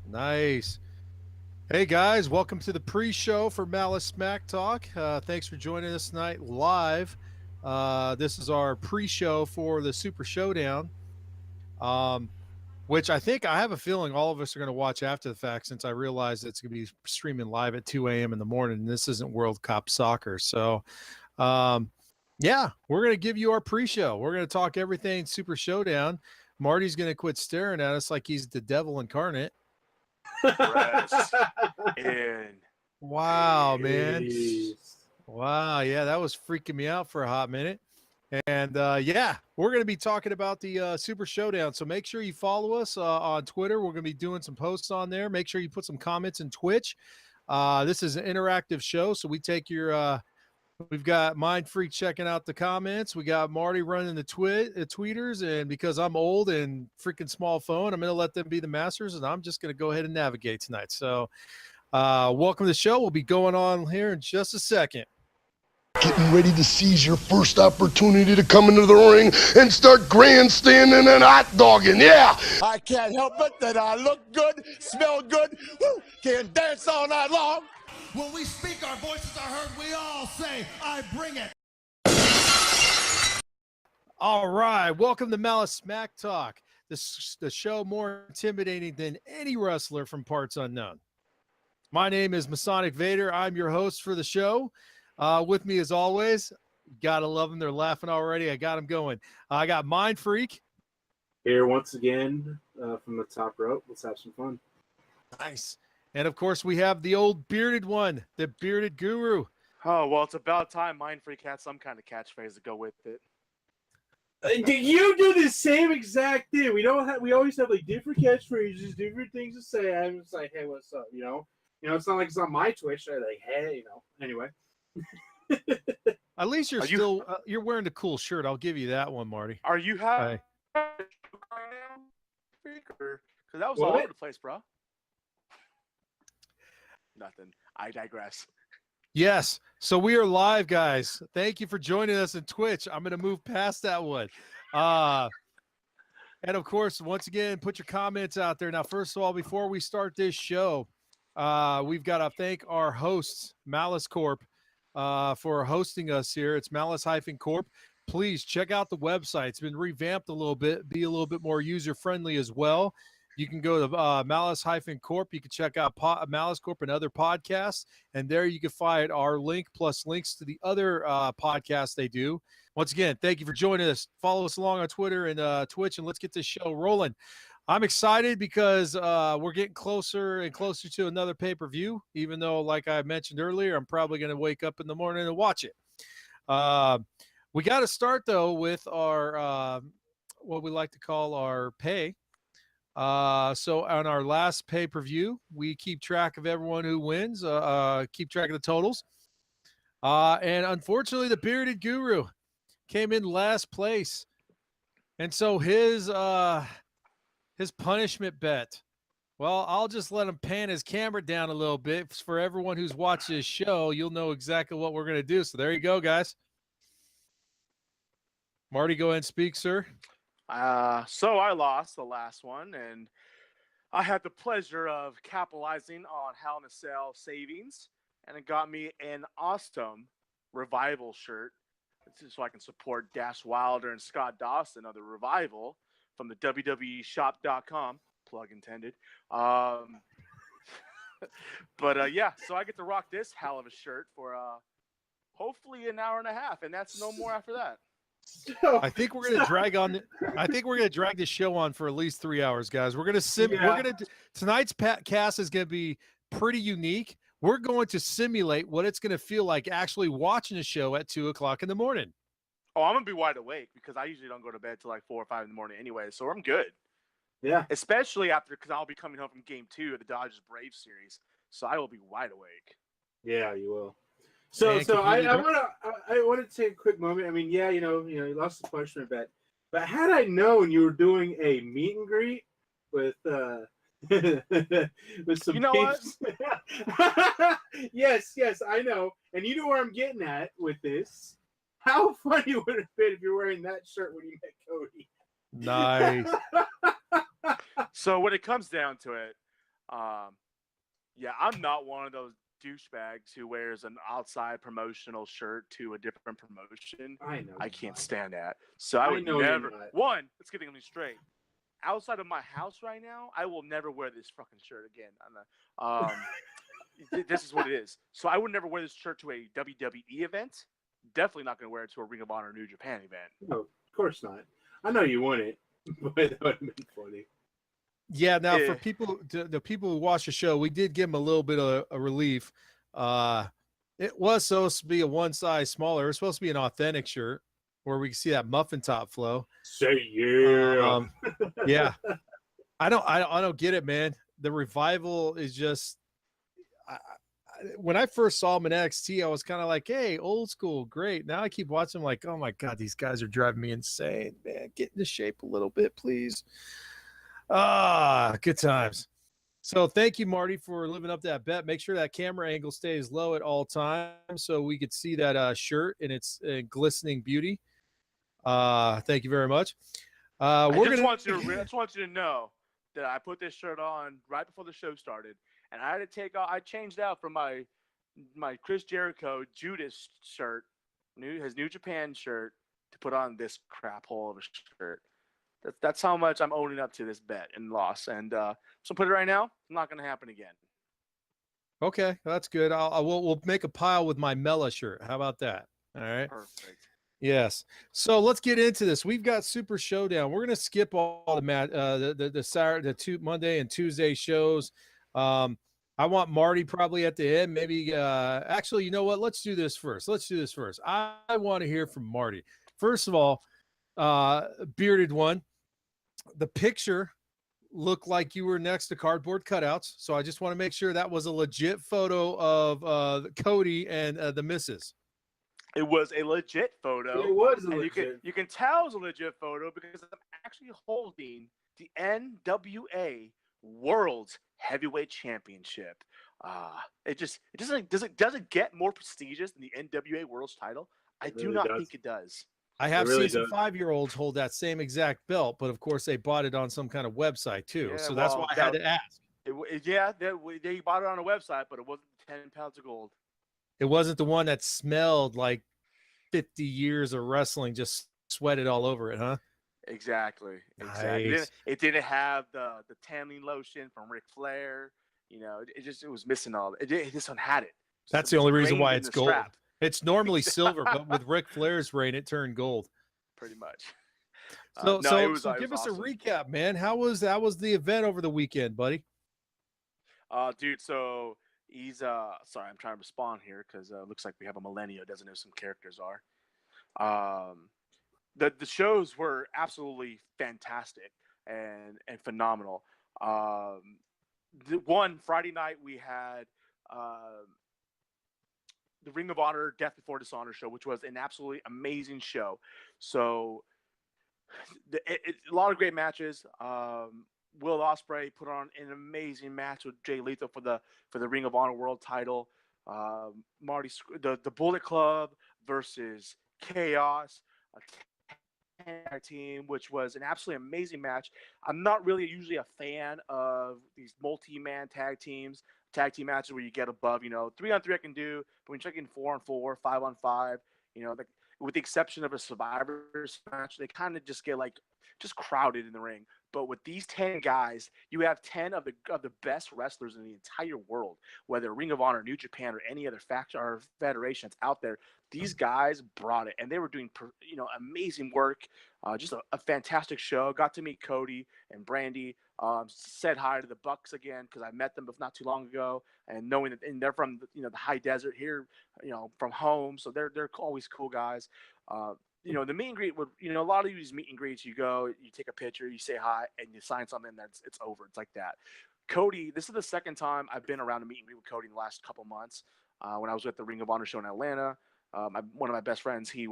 Nice. Hey guys, welcome to the pre-show for Malice Smack Talk. Thanks for joining us tonight live. This is our pre-show for the Super Showdown, um, which I have a feeling all of us are going to watch after the fact since I realize it's going to be streaming live at 2 a.m. in the morning. And this isn't World Cup soccer. So, um, yeah, we're going to give you our pre-show. We're going to talk everything Super Showdown. Marty's going to quit staring at us like he's the devil incarnate. Rest in Wow, man. peace. Wow, yeah, that was freaking me out for a hot minute. And yeah, we're going to be talking about the Super Showdown. So make sure you follow us on Twitter. We're going to be doing some posts on there. Make sure you put some comments in Twitch. This is an interactive show, so we take your. We've got Mind Freak checking out the comments. We got Marty running the tweeters, and because I'm old and freaking small phone, I'm going to let them be the masters, and I'm just going to go ahead and navigate tonight. So, welcome to the show. We'll be going on here in just a second. Getting ready to seize your first opportunity to come into the ring and start grandstanding and hot dogging. Yeah! I can't help it that I look good, smell good, can dance all night long. When we speak, our voices are heard. We all say, I bring it. All right. Welcome to Malice Smack Talk, the show more intimidating than any wrestler from parts unknown. My name is Masonic Vader. I'm your host for the show. With me, as always, gotta love them. They're laughing already. I got them going. I got Mind Freak. Here once again from the top rope. Let's have some fun. Nice. And, of course, we have the old bearded one, the bearded guru. Oh, well, it's about time Mind Freak had some kind of catchphrase to go with it. Do you do the same exact thing? We always have like different catchphrases, different things to say. I'm just like, hey, what's up? It's not like it's on my Twitch. I'm like, hey, Anyway. At least you're wearing the cool shirt. I'll give you that one, Marty. Are you having right now? Because that was all over the place, bro. Nothing. I digress. Yes. So we are live, guys. Thank you for joining us in Twitch. I'm going to move past that one. And of course, once again, put your comments out there. Now, first of all, before we start this show, we've got to thank our hosts, Malice Corp, for hosting us here. It's Malice-Corp. Please check out the website. It's been revamped a little bit, be a little bit more user-friendly as well. You can go to Malice-Corp. You can check out Malice Corp and other podcasts, and there you can find our link plus links to the other podcasts they do. Once again, thank you for joining us. Follow us along on Twitter and Twitch, and let's get this show rolling. I'm excited because we're getting closer and closer to another pay-per-view, even though, like I mentioned earlier, I'm probably going to wake up in the morning and watch it. We got to start, though, with our what we like to call our pay. So on our last pay-per-view, we keep track of everyone who wins, keep track of the totals. And unfortunately, the bearded guru came in last place. And so his punishment bet, well, I'll just let him pan his camera down a little bit. For everyone who's watched this show, you'll know exactly what we're going to do. So there you go, guys. Marty, go ahead and speak, sir. So I lost the last one, and I had the pleasure of capitalizing on Hell in a Cell savings, and it got me an awesome Revival shirt so I can support Dash Wilder and Scott Dawson of the Revival from the WWE Shop.com, plug intended. But yeah, so I get to rock this hell of a shirt for hopefully an hour and a half, and that's no more after that. I think we're going to drag on. I think we're going to drag this show on for at least 3 hours, guys. We're going to tonight's cast is going to be pretty unique. We're going to simulate what it's going to feel like actually watching a show at 2:00 in the morning. Oh, I'm going to be wide awake because I usually don't go to bed till like 4 or 5 in the morning anyway. So I'm good. Yeah. Especially because I'll be coming home from game 2 of the Dodgers Braves series. So I will be wide awake. Yeah, you will. So I want to take a quick moment. I mean, yeah, you lost the punishment bet, but had I known you were doing a meet and greet with with some, what? yes, I know, and you know where I'm getting at with this. How funny would it have been if you're wearing that shirt when you met Cody? Nice. So when it comes down to it, Yeah, I'm not one of those douchebags who wears an outside promotional shirt to a different promotion. I know. I you're can't not. stand that. So I I would know you're never. not. One, let's get things straight. Outside of my house right now, I will never wear this fucking shirt again. This is what it is. So I would never wear this shirt to a WWE event. Definitely not going to wear it to a Ring of Honor New Japan event. No, of course not. I know you wouldn't, but that would have been funny. Yeah. Now, for Yeah. people, the people who watch the show, we did give them a little bit of a relief. It was supposed to be a one size smaller. It was supposed to be an authentic shirt where we can see that muffin top flow. Say yeah. Yeah. I don't get it, man. The revival is just. When I first saw him in NXT, I was kind of like, "Hey, old school, great." Now I keep watching, like, "Oh my god, these guys are driving me insane, man. Get into shape a little bit, please." Good times. So thank you, Marty, for living up to that bet. Make sure that camera angle stays low at all times so we could see that shirt in its glistening beauty. Thank you very much. I just want you to know that I put this shirt on right before the show started, and I had to I changed out from my Chris Jericho Judas shirt, his New Japan shirt, to put on this crap hole of a shirt. That's how much I'm owning up to this bet and loss. And so put it right now. It's not going to happen again. Okay, that's good. We'll make a pile with my Mela shirt. How about that? All right. Perfect. Yes. So let's get into this. We've got Super Showdown. We're going to skip all the Saturday, the Monday and Tuesday shows. I want Marty probably at the end. Maybe actually, you know what? Let's do this first. I want to hear from Marty. First of all, bearded one. The picture looked like you were next to cardboard cutouts. So I just want to make sure that was a legit photo of Cody and the missus. It was a legit photo. It was a and legit. you can tell it was a legit photo because I'm actually holding the NWA World Heavyweight Championship. It doesn't get more prestigious than the NWA World's title. I do not think it does. I have really seen some 5-year-olds hold that same exact belt, but of course they bought it on some kind of website too. Yeah, so that's why I had to ask. They bought it on a website, but it wasn't 10 pounds of gold. It wasn't the one that smelled like 50 years of wrestling, just sweated all over it, huh? Exactly. Nice. It didn't have the tanning lotion from Ric Flair. You know, it was missing all. This one had it. That's the only reason why it's gold. Strap. It's normally silver, but with Ric Flair's reign, it turned gold. Pretty much. So give us awesome. a recap, man. How was the event over the weekend, buddy? Dude, so he's sorry, I'm trying to respond here because it looks like we have a millennial doesn't know who some characters are. The shows were absolutely fantastic and phenomenal. The one Friday night we had the Ring of Honor Death Before Dishonor show, which was an absolutely amazing show. So a lot of great matches. Will Ospreay put on an amazing match with Jay Lethal for the Ring of Honor World Title. The Bullet Club versus Chaos, a tag team, which was an absolutely amazing match. I'm not really usually a fan of these multi-man tag team matches where you get above, 3-on-3 I can do, but when you're checking 4-on-4, 5-on-5, with the exception of a Survivor's match, they kind of just get just crowded in the ring. But with these 10 guys, you have 10 of the best wrestlers in the entire world, whether Ring of Honor, New Japan, or any other faction or federations out there. These guys brought it, and they were doing amazing work. Just a fantastic show. Got to meet Cody and Brandy. Said hi to the Bucks again because I met them not too long ago, and knowing that they're from the high desert here, from home, so they're always cool guys. The meet and greet would, a lot of these meet and greets, you go, you take a picture, you say hi, and you sign something, it's over. It's like that. Cody, this is the second time I've been around a meet and greet with Cody in the last couple months. When I was at the Ring of Honor show in Atlanta, one of my best friends, he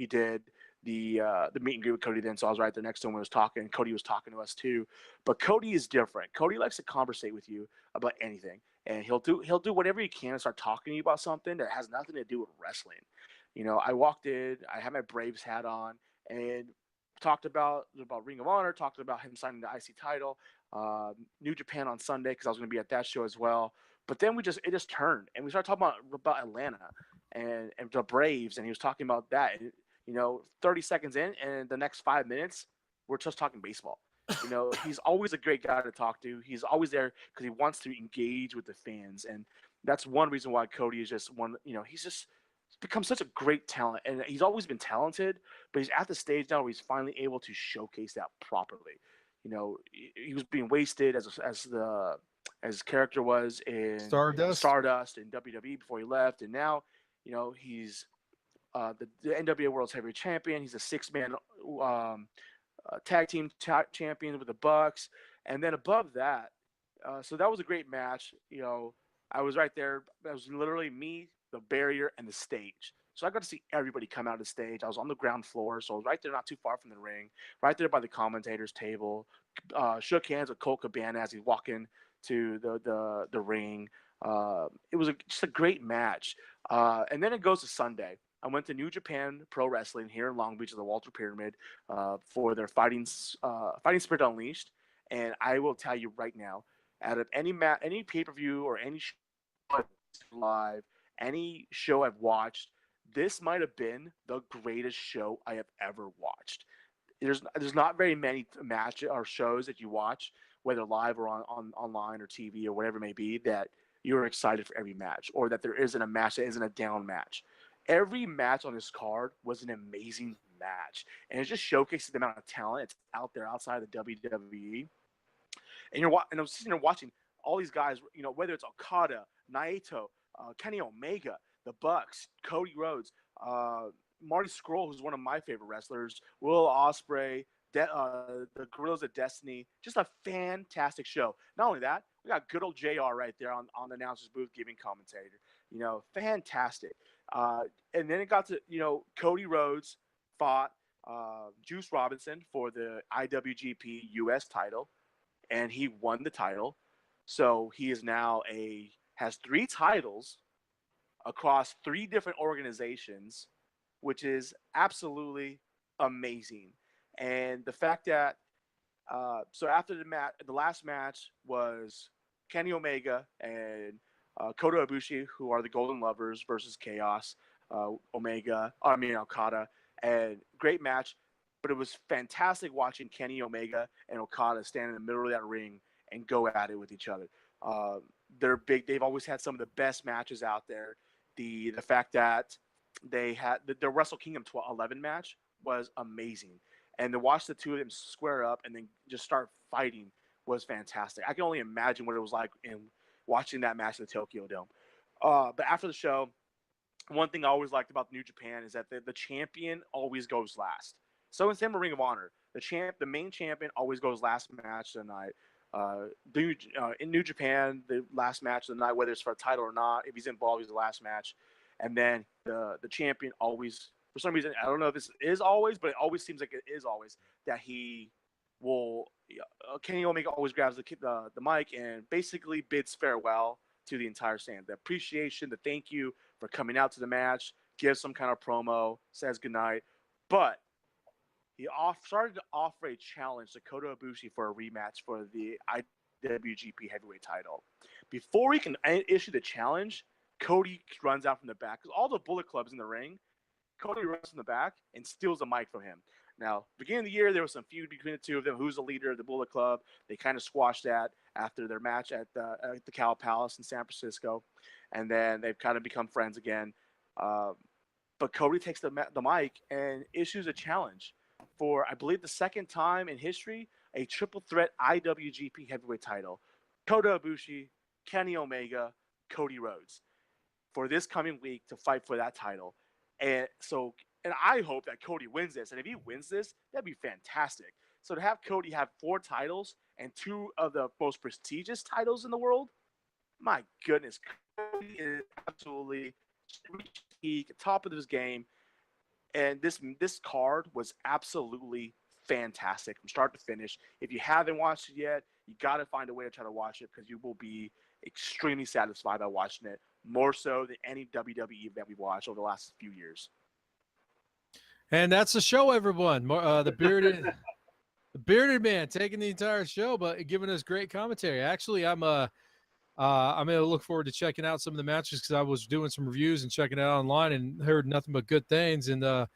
did the meet and greet with Cody then, so I was right there next to him when he was talking. Cody was talking to us too, but Cody is different. Cody likes to conversate with you about anything, and he'll do whatever he can to start talking to you about something that has nothing to do with wrestling. I walked in, I had my Braves hat on, and talked about Ring of Honor, talked about him signing the IC title, New Japan on Sunday because I was going to be at that show as well. But then it just turned, and we started talking about Atlanta and the Braves, and he was talking about that. And, 30 seconds in, and the next 5 minutes, we're just talking baseball. He's always a great guy to talk to. He's always there because he wants to engage with the fans, and that's one reason why Cody is just one. He's just become such a great talent, and he's always been talented, but he's at the stage now where he's finally able to showcase that properly. He was being wasted as his character was in Stardust in WWE before he left, and now he's the NWA World's Heavyweight Champion. He's a 6-man tag team champion with the Bucks, and then above that, so that was a great match. I was right there. That was literally me, the barrier, and the stage. So I got to see everybody come out of the stage. I was on the ground floor, so I was right there, not too far from the ring, right there by the commentator's table. Shook hands with Colt Cabana as he's walking to the ring. It was just a great match. And then it goes to Sunday. I went to New Japan Pro Wrestling here in Long Beach at the Walter Pyramid for their Fighting Spirit Unleashed. And I will tell you right now, out of any pay-per-view or any show I've live, any show I've watched, this might have been the greatest show I have ever watched. There's not very many matches or shows that you watch, whether live or on online or TV or whatever it may be, that you're excited for every match, or that there isn't a match that isn't a down match. Every match on this card was an amazing match, and it just showcases the amount of talent it's out there outside of the WWE. And I was sitting there watching all these guys, whether it's Okada, Naito, Kenny Omega, the Bucks, Cody Rhodes, Marty Scurll, who's one of my favorite wrestlers, Will Ospreay, the Guerrillas of Destiny. Just a fantastic show. Not only that, we got good old JR right there on the announcer's booth giving commentary. Fantastic. And then it got to, Cody Rhodes fought Juice Robinson for the IWGP US title, and he won the title. So he is now has 3 titles across 3 different organizations, which is absolutely amazing. And the fact that so after the last match was Kenny Omega and Kota Ibushi, who are the Golden Lovers, versus Chaos, Okada, and great match. But it was fantastic watching Kenny Omega and Okada stand in the middle of that ring and go at it with each other. They're big. They've always had some of the best matches out there. The fact that they had the Wrestle Kingdom 11 match was amazing. And to watch the two of them square up and then just start fighting was fantastic. I can only imagine what it was like in watching that match in the Tokyo Dome. But after the show, one thing I always liked about New Japan is that the champion always goes last. So in Ring of Honor, the main champion always goes last match of the night. In New Japan, the last match of the night, whether it's for a title or not, if he's involved, he's the last match. And then the champion always, for some reason, I don't know if this is always, but it always seems like it is always, that he will, Kenny Omega always grabs the mic and basically bids farewell to the entire stand. The appreciation, the thank you for coming out to the match, gives some kind of promo, says goodnight. But he started to offer a challenge to Kota Ibushi for a rematch for the IWGP Heavyweight title. Before he can issue the challenge, Cody runs out from the back. Because all the Bullet Club's in the ring, Cody runs from the back and steals the mic from him. Now, beginning of the year, there was some feud between the two of them. Who's the leader of the Bullet Club? They kind of squashed that after their match at the Cow Palace in San Francisco. And then they've kind of become friends again. But Cody takes the mic and issues a challenge for, I believe, the second time in history, a triple threat IWGP Heavyweight title. Kota Ibushi, Kenny Omega, Cody Rhodes, for this coming week to fight for that title. And I hope that Cody wins this. And if he wins this, that'd be fantastic. So to have Cody have 4 titles and 2 of the most prestigious titles in the world, my goodness, Cody is absolutely top of his game. And this card was absolutely fantastic from start to finish. If you haven't watched it yet, you got to find a way to try to watch it, because you will be extremely satisfied by watching it, more so than any WWE event we've watched over the last few years. And that's the show, everyone. The bearded man taking the entire show, but giving us great commentary. Actually, I'm gonna look forward to checking out some of the matches because I was doing some reviews and checking it out online and heard nothing but good things. And now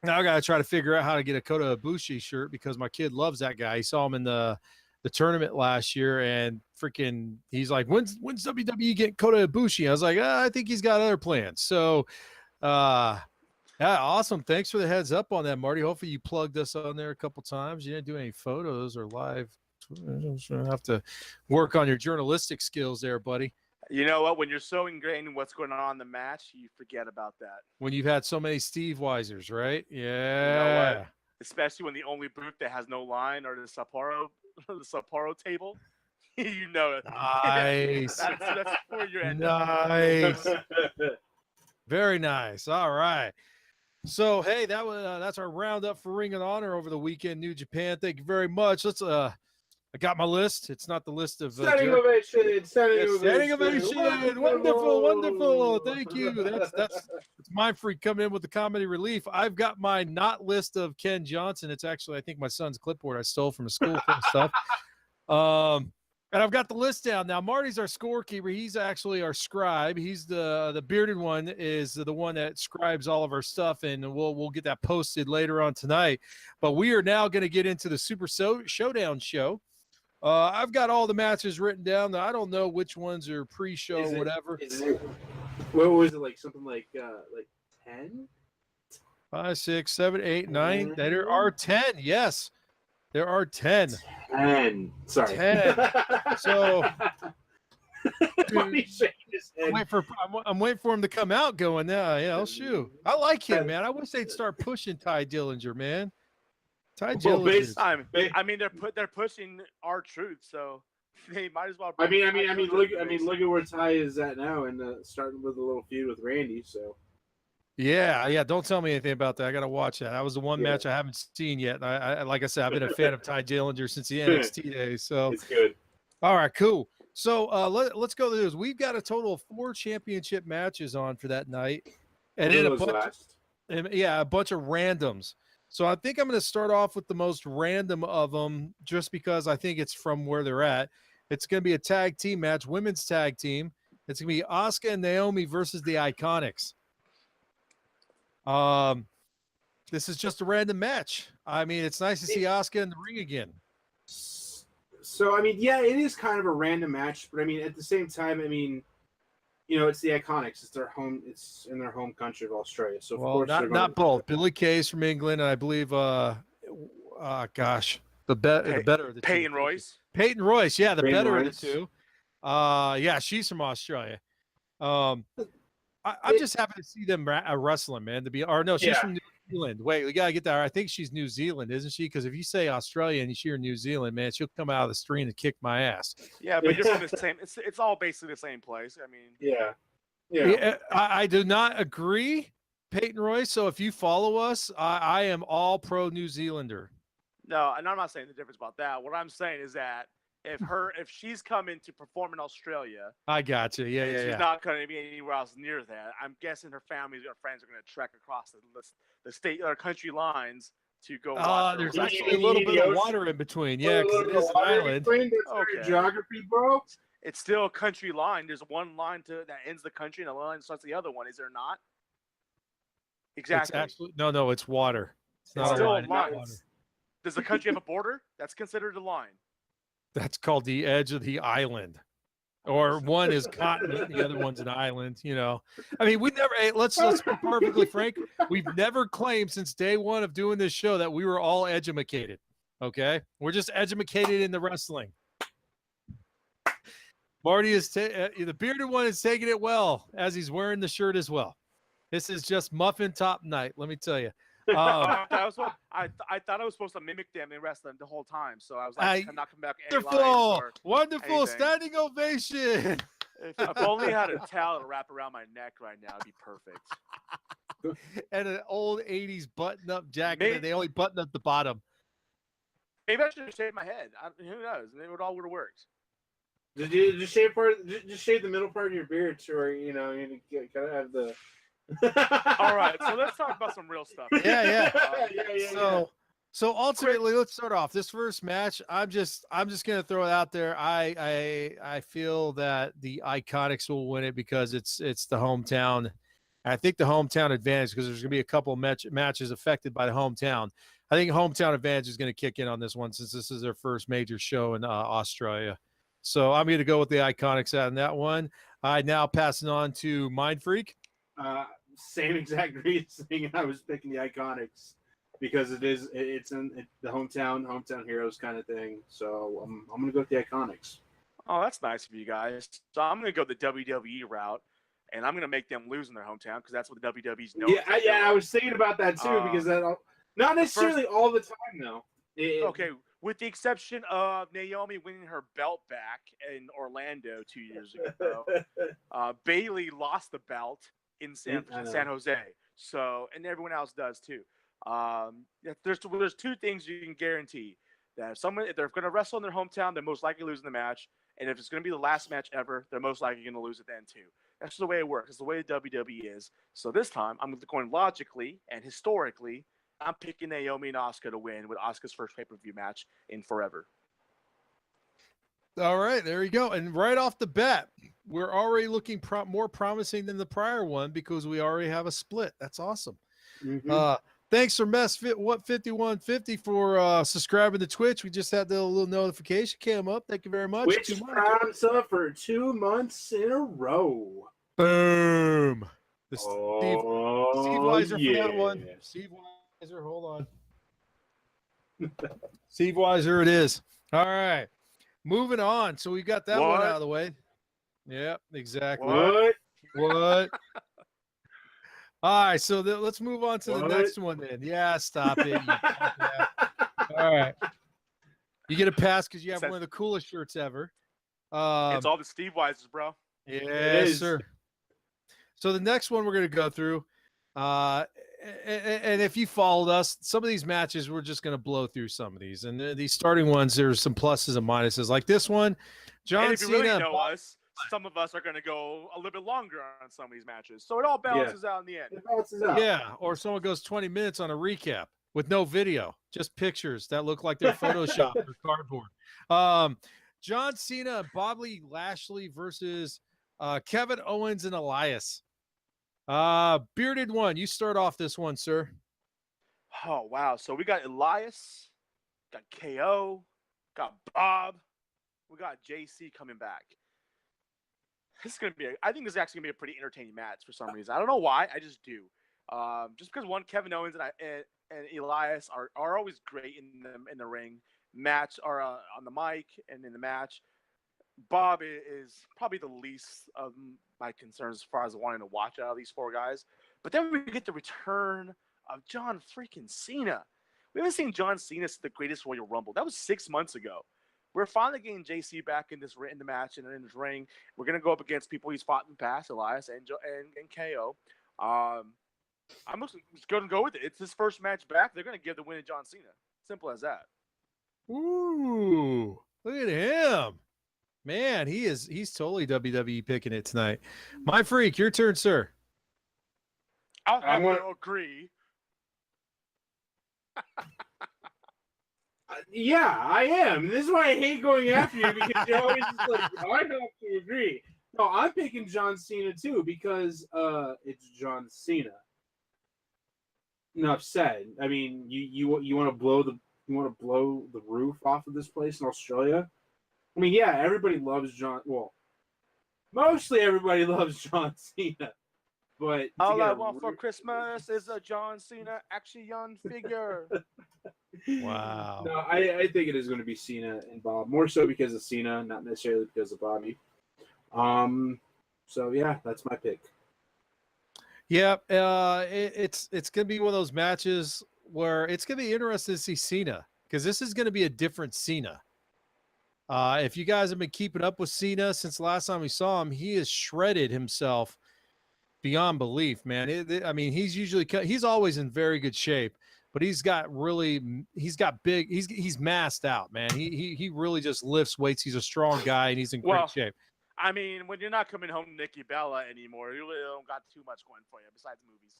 I gotta try to figure out how to get a Kota Ibushi shirt because my kid loves that guy. He saw him in the tournament last year, and freaking, he's like, "When's WWE getting Kota Ibushi?" I was like, "I think he's got other plans." So, yeah, awesome. Thanks for the heads up on that, Marty. Hopefully, you plugged us on there a couple times. You didn't do any photos or live. You have to work on your journalistic skills there, buddy. You know what? When you're so ingrained in what's going on in the match, you forget about that. When you've had so many Steve Weisers, right? You know Yeah. what? Especially when the only booth that has no line or the Sapporo table. You know it. Nice. that's where you're at. Nice. Very nice. All right. So, hey, that's our roundup for Ring of Honor over the weekend, New Japan. Thank you very much. Let's I got my list. It's not the list of Standing ovation. standing ovation. Wonderful. Thank you. That's Mind Freak coming in with the comedy relief. I've got my not list of Ken Johnson. It's actually, I think, my son's clipboard I stole from a school and stuff. And I've got the list down now. Marty's our scorekeeper. He's actually our scribe. He's the bearded one is the one that scribes all of our stuff, and we'll get that posted later on tonight. But we are now going to get into the Super Showdown show. I've got all the matches written down. I don't know which ones are pre-show or whatever. What was it, like something like 10? 5, 6, 7, 8, 9. There are 10. Yes, there are 10. 10. Sorry. 10. So I'm waiting for him to come out going, yeah, shoot. I like him, man. I wish they'd start pushing Ty Dillinger, man. Ty Dillinger. I mean, they're pushing our truth, so they might as well. Look at where Ty is at now, and starting with a little feud with Randy. So. Yeah. Don't tell me anything about that. I got to watch that. That was the one match I haven't seen yet. I like I said, I've been a fan of Ty Dillinger since the NXT days. So it's good. All right, cool. So let's go through this. We've got a total of 4 championship matches on for that night, and then a bunch of randoms. So I think I'm going to start off with the most random of them, just because I think it's from where they're at. It's going to be a tag team match, women's tag team. It's going to be Asuka and Naomi versus the Iconics. This is just a random match. I mean, it's nice to see Asuka in the ring again. So, I mean, yeah, it is kind of a random match, but I mean, at the same time, I mean, it's the Iconics. It's their home. It's in their home country of Australia. So, of course, not both. Billy Kay's from England, and I believe, the better of the Peyton two. Royce. Peyton Royce, yeah, the Peyton better Royce. of the two. Yeah, she's from Australia. I'm just happy to see them wrestling, man. She's from New Zealand. Wait, we gotta get that. I think she's New Zealand, isn't she? Because if you say Australia and you're New Zealand, man, she'll come out of the stream and kick my ass. Yeah, but you're from the same. It's all basically the same place. I mean, yeah. I do not agree, Peyton Royce. So if you follow us, I am all pro New Zealander. No, and I'm not saying the difference about that. What I'm saying is that if she's coming to perform in Australia, I got you. Yeah. She's not going to be anywhere else near that. I'm guessing her family or friends are going to trek across the state or country lines to go. There's actually a little bit of water in between. Yeah, because it is an island. Okay. Geography, bro. It's still a country line. There's one line that ends the country, and a line starts the other one. Is there not? Exactly. It's actually no. It's water. It's not still a line. line. Does the country have a border? That's considered a line. That's called the edge of the island, or one is continent, the other one's an island. I mean, we never. Hey, let's be perfectly frank. We've never claimed since day one of doing this show that we were all edumacated. Okay, we're just edumacated in the wrestling. Marty is the bearded one is taking it well as he's wearing the shirt as well. This is just muffin top night. Let me tell you. I thought I was supposed to mimic them in wrestling the whole time, so I was like, I'm not coming back. Wonderful, anything. standing ovation. If only I had a towel to wrap around my neck right now, it'd be perfect. And an old '80s button-up jacket, and they only button up the bottom. Maybe I should have shaved my head. Who knows? Maybe it all would have worked. Did you just shave the middle part of your beard, to where you gotta have the All right, so let's talk about some real stuff. Yeah. Yeah. So ultimately, let's start off this first match. I'm just gonna throw it out there. I feel that the Iconics will win it because it's the hometown. I think the hometown advantage, because there's gonna be a couple of matches affected by the hometown. I think hometown advantage is gonna kick in on this one, since this is their first major show in Australia. So I'm gonna go with the Iconics out in that one. I now passing on to Mind Freak. Same exact reasoning. I was picking the Iconics because it's in the hometown heroes kind of thing. So I'm gonna go with the Iconics. Oh, that's nice of you guys. So I'm going to go the WWE route, and I'm going to make them lose in their hometown because that's what the WWE's known. Yeah, I was thinking about that too because not necessarily all the time though. Okay, with the exception of Naomi winning her belt back in Orlando 2 years ago, Bailey lost the belt in San Jose. So, and everyone else does too. There's two things you can guarantee: that if they're going to wrestle in their hometown, they're most likely losing the match, and if it's going to be the last match ever, they're most likely going to lose it then too. That's just the way it works. It's the way the WWE is. So this time, I'm going logically and historically. I'm picking Naomi and Asuka to win with Asuka's first pay-per-view match in forever. All right, there you go. And right off the bat, we're already looking more promising than the prior one because we already have a split. That's awesome. Mm-hmm. Thanks for What5150 for subscribing to Twitch. We just had the little notification came up. Thank you very much. Which prompts up for 2 months in a row. Boom. Steve Weiser yeah. for that one. Steve Weiser, hold on. Steve Weiser it is. All right. Moving on. So we got that one out of the way. Yep, exactly. What? All right, so let's move on to the next one then. Yeah, stop it. All right. You get a pass because you have one of the coolest shirts ever. It's all the Steve Weisers, bro. Yes, sir. So the next one we're going to go through, and if you followed us, some of these matches, we're just going to blow through some of these. And these starting ones, there's some pluses and minuses. Like this one, John Cena. And if you really know us, some of us are going to go a little bit longer on some of these matches. So it all balances out in the end. It balances out. Yeah, or someone goes 20 minutes on a recap with no video, just pictures that look like they're photoshopped or cardboard. John Cena and Bobby Lashley versus Kevin Owens and Elias. Bearded one, you start off this one, sir. Oh, wow. So we got Elias, got KO, got Bob, we got JC coming back. This is I think this is actually going to be a pretty entertaining match for some reason. I don't know why. I just do. Just because Kevin Owens and Elias are always great in the ring. Match or on the mic and in the match. Bob is probably the least of my concerns as far as wanting to watch out of these four guys. But then we get the return of John freaking Cena. We haven't seen John Cena since the Greatest Royal Rumble. That was 6 months ago. We're finally getting JC back in the match and in his ring. We're gonna go up against people he's fought in the past, Elias and KO. I'm just gonna go with it. It's his first match back. They're gonna give the win to John Cena. Simple as that. Ooh, look at him. Man, he's totally WWE picking it tonight. My freak, your turn, sir. I'm going to agree. Yeah, I am. This is why I hate going after you because you're always just like, I have to agree. No, I'm picking John Cena too because it's John Cena. Enough said. I mean, you want to blow the roof off of this place in Australia? I mean, yeah, everybody loves John. Well, mostly everybody loves John Cena. But all I want for Christmas is a John Cena action figure. Wow. No, I think it is going to be Cena and Bob. More so because of Cena, not necessarily because of Bobby. So yeah, that's my pick. Yeah, it's going to be one of those matches where it's going to be interesting to see Cena because this is going to be a different Cena. If you guys have been keeping up with Cena since the last time we saw him, he has shredded himself beyond belief, man. I mean, he's always in very good shape, but he's got big, he's massed out, man. He really just lifts weights. He's a strong guy and he's in great shape. I mean, when you're not coming home to Nikki Bella anymore, you really don't got too much going for you besides movies.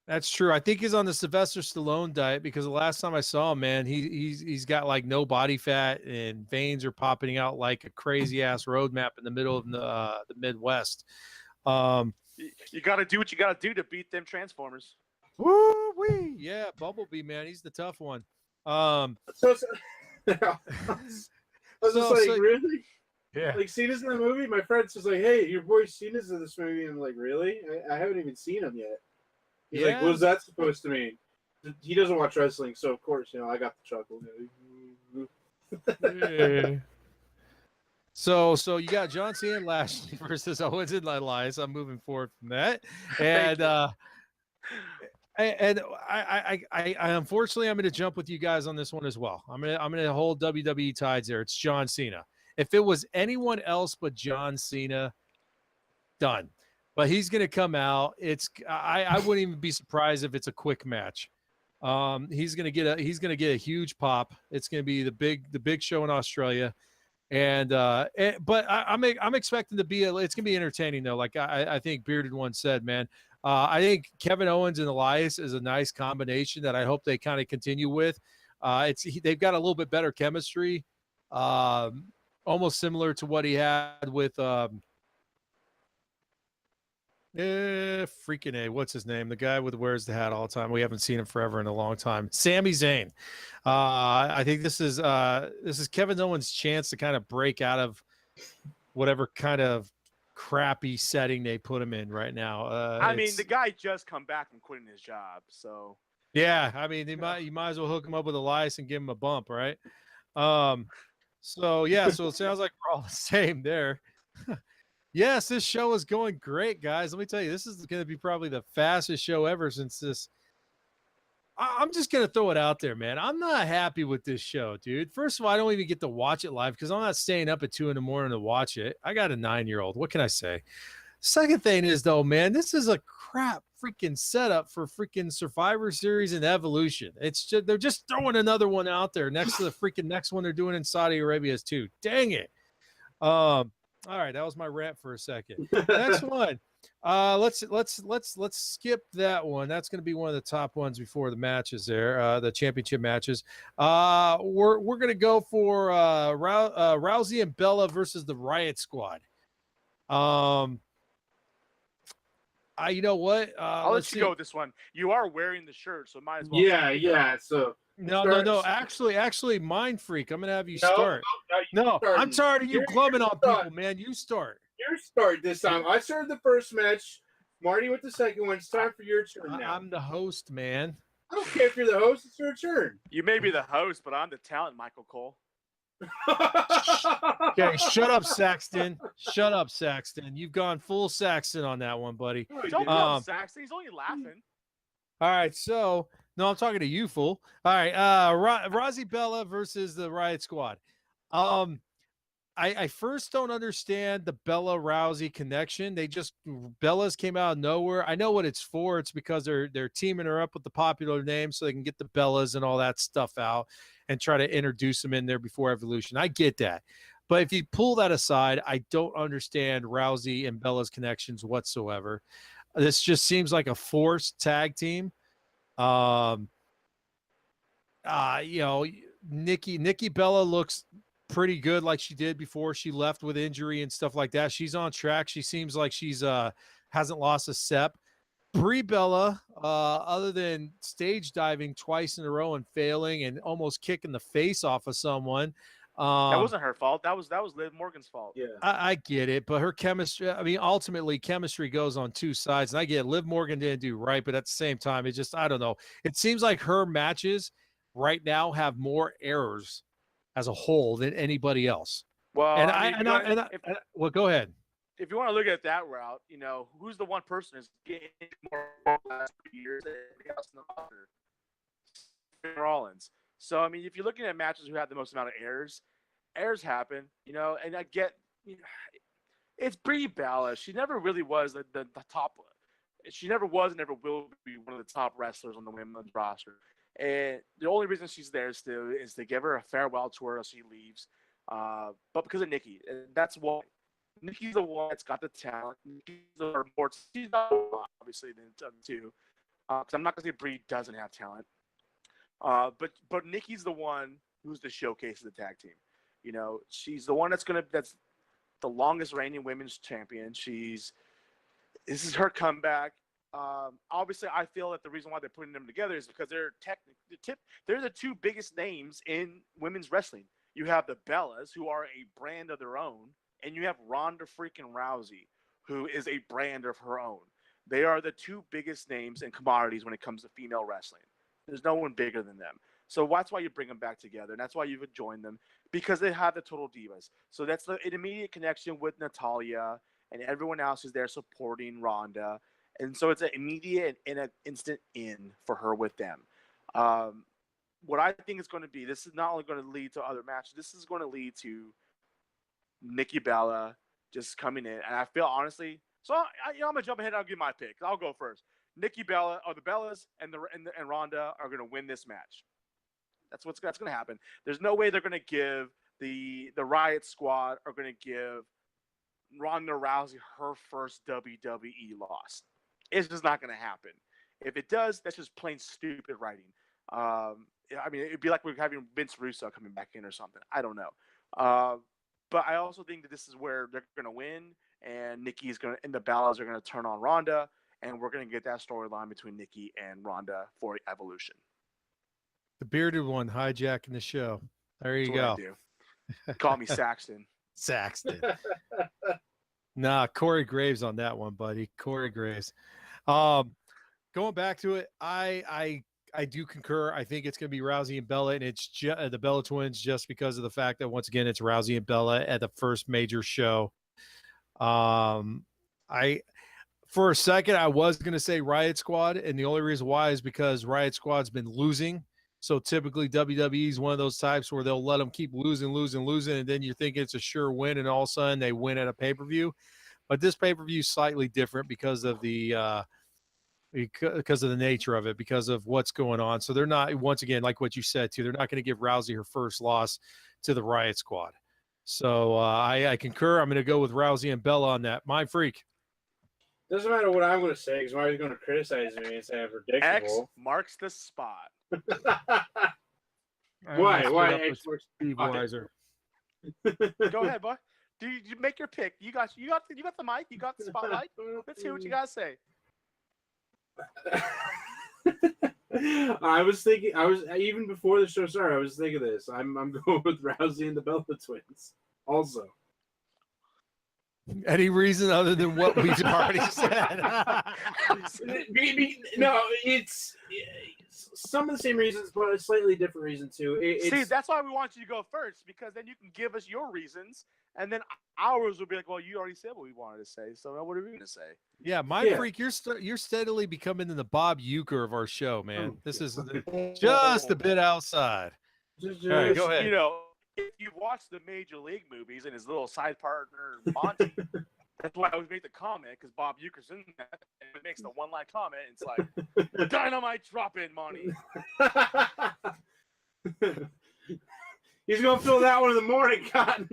That's true. I think he's on the Sylvester Stallone diet because the last time I saw him, man, he's got like no body fat and veins are popping out like a crazy ass roadmap in the middle of the Midwest. You got to do what you got to do to beat them Transformers. Woo wee, yeah, Bumblebee, man, he's the tough one. So I was just like, really? Yeah. Like, Cena's in the movie? My friend's just like, hey, your boy Cena's in this movie. And I'm like, really? I haven't even seen him yet. He's like, what is that supposed to mean? He doesn't watch wrestling, so of course, I got the chuckle. Yeah. So you got John Cena and Lashley versus Owens and Elias. I'm moving forward from that, and I unfortunately I'm going to jump with you guys on this one as well. I'm gonna hold WWE tides there. It's John Cena. If it was anyone else but John Cena, done. But he's going to come out. I wouldn't even be surprised if it's a quick match. He's going to get a huge pop. It's going to be the big show in Australia, but I'm expecting to be it's going to be entertaining though. Like I think Bearded One said, man. I think Kevin Owens and Elias is a nice combination that I hope they kind of continue with. They've got a little bit better chemistry, almost similar to what he had with. Freaking A. What's his name? The guy with wears the hat all the time. We haven't seen him forever in a long time. Sami Zayn. I think this is Kevin Owens' chance to kind of break out of whatever kind of crappy setting they put him in right now. I mean, the guy just come back from quitting his job, so yeah. I mean, you might as well hook him up with Elias and give him a bump, right? So it sounds like we're all the same there. Yes, this show is going great, guys. Let me tell you, this is going to be probably the fastest show ever since this. I'm just going to throw it out there, man. I'm not happy with this show, dude. First of all, I don't even get to watch it live because I'm not staying up at 2 a.m. to watch it. I got a 9-year-old. What can I say? Second thing is, though, man, this is a crap freaking setup for freaking Survivor Series and Evolution. They're just throwing another one out there next to the freaking next one they're doing in Saudi Arabia too. Dang it. All right, that was my rant for a second. Next one. Let's skip that one. That's going to be one of the top ones before the matches there, the championship matches. We're going to go for Rousey and Bella versus the Riot Squad. You know what? I'll let you go with this one. You are wearing the shirt, so might as well. Yeah. So no. Actually, Mind Freak. I'm gonna have you start. No, I'm tired of you glumming on people, man. You start. You start this time. I started the first match. Marty with the second one. It's time for your turn now. I'm the host, man. I don't care if you're the host. It's your turn. You may be the host, but I'm the talent, Michael Cole. Okay, shut up, Saxton. Shut up, Saxton. You've gone full Saxton on that one, buddy. Don't tell Saxton. He's only laughing. All right, so no, I'm talking to you, fool. All right, Rousey Bella versus the Riot Squad. I first don't understand the Bella Rousey connection. Bella's came out of nowhere. I know what it's for. It's because they're teaming her up with the popular name so they can get the Bellas and all that stuff out and try to introduce them in there before Evolution. I get that. But if you pull that aside, I don't understand Rousey and Bella's connections whatsoever. This just seems like a forced tag team. Nikki Bella looks pretty good like she did before she left with injury and stuff like that. She's on track. She seems like she's hasn't lost a step. Brie Bella, other than stage diving twice in a row and failing and almost kicking the face off of someone. That wasn't her fault. That was Liv Morgan's fault. Yeah, I get it, but her chemistry, I mean, ultimately chemistry goes on two sides, and I get it. Liv Morgan didn't do right, but at the same time, it just, I don't know. It seems like her matches right now have more errors as a whole than anybody else. Well, well, go ahead. If you want to look at that route, who's the one person who's getting more last 3 years than anybody else in the roster? Rollins. So, I mean, if you're looking at matches who have the most amount of errors happen, and I get, it's Brie Bella. She never really was the top. She never was and never will be one of the top wrestlers on the women's roster. And the only reason she's there still is to give her a farewell tour as she leaves. But because of Nikki, and that's why. Nikki's the one that's got the talent. Nikki's the more, she's got obviously than the other two. Because I'm not gonna say Brie doesn't have talent. But Nikki's the one who's the showcase of the tag team. You know, she's the one that's the longest reigning women's champion. This is her comeback. Obviously, I feel that the reason why they're putting them together is because they're the two biggest names in women's wrestling. You have the Bellas, who are a brand of their own, and you have Ronda freaking Rousey, who is a brand of her own. They are the two biggest names and commodities when it comes to female wrestling. There's no one bigger than them. So that's why you bring them back together, and that's why you would join them, because they have the Total Divas. So that's an immediate connection with Natalya, and everyone else is there supporting Ronda. And so it's an immediate and an instant in for her with them. What I think is going to be, this is not only going to lead to other matches, this is going to lead to Nikki Bella just coming in. And I feel, honestly, so I'm going to jump ahead and I'll give my pick. I'll go first. Nikki Bella, or the Bellas and Ronda are going to win this match. That's going to happen. There's no way they're going to give the Riot Squad are going to give Ronda Rousey her first WWE loss. It's just not going to happen. If it does, that's just plain stupid writing. I mean, it'd be like we're having Vince Russo coming back in or something. I don't know. But I also think that this is where they're going to win, and and the Bellas are going to turn on Ronda, and we're going to get that storyline between Nikki and Ronda for Evolution. The bearded one hijacking the show. There you That's go. what I do. Call me Saxton. Saxton. Nah, Corey Graves on that one, buddy. Corey Graves. Going back to it, I do concur. I think it's going to be Rousey and Bella, and it's the Bella Twins, just because of the fact that, once again, it's Rousey and Bella at the first major show. For a second, I was going to say Riot Squad, and the only reason why is because Riot Squad's been losing. So typically WWE is one of those types where they'll let them keep losing, and then you think it's a sure win, and all of a sudden they win at a pay-per-view. But this pay-per-view is slightly different because of the nature of it, because of what's going on. So they're not, once again, like what you said too, they're not going to give Rousey her first loss to the Riot Squad. So I concur. I'm going to go with Rousey and Bella on that. Mind Freak. Doesn't matter what I'm going to say, because Mario's going to criticize me and say I'm predictable. X marks the spot. Why? Steve Weiser. Go ahead, boy. Do you make your pick? You got the mic. You got the spotlight. Let's hear what you got to say. I was even before the show started, I was thinking this. I'm going with Rousey and the Bella Twins. Also. Any reason other than what we've already said? No, it's some of the same reasons, but a slightly different reason too. See, that's why we want you to go first, because then you can give us your reasons, and then ours will be like, well, you already said what we wanted to say, so what are we going to say? Yeah, Freak, you're steadily becoming the Bob Uecker of our show, man. This is just a bit outside. All right, go ahead. You know, if you watch the Major League movies and his little side partner Monty, that's why I always make the comment, because Bob Uecker's in that, and it makes the one-line comment. It's like, dynamite drop in, Monty. He's gonna fill that one in the morning, Cotton.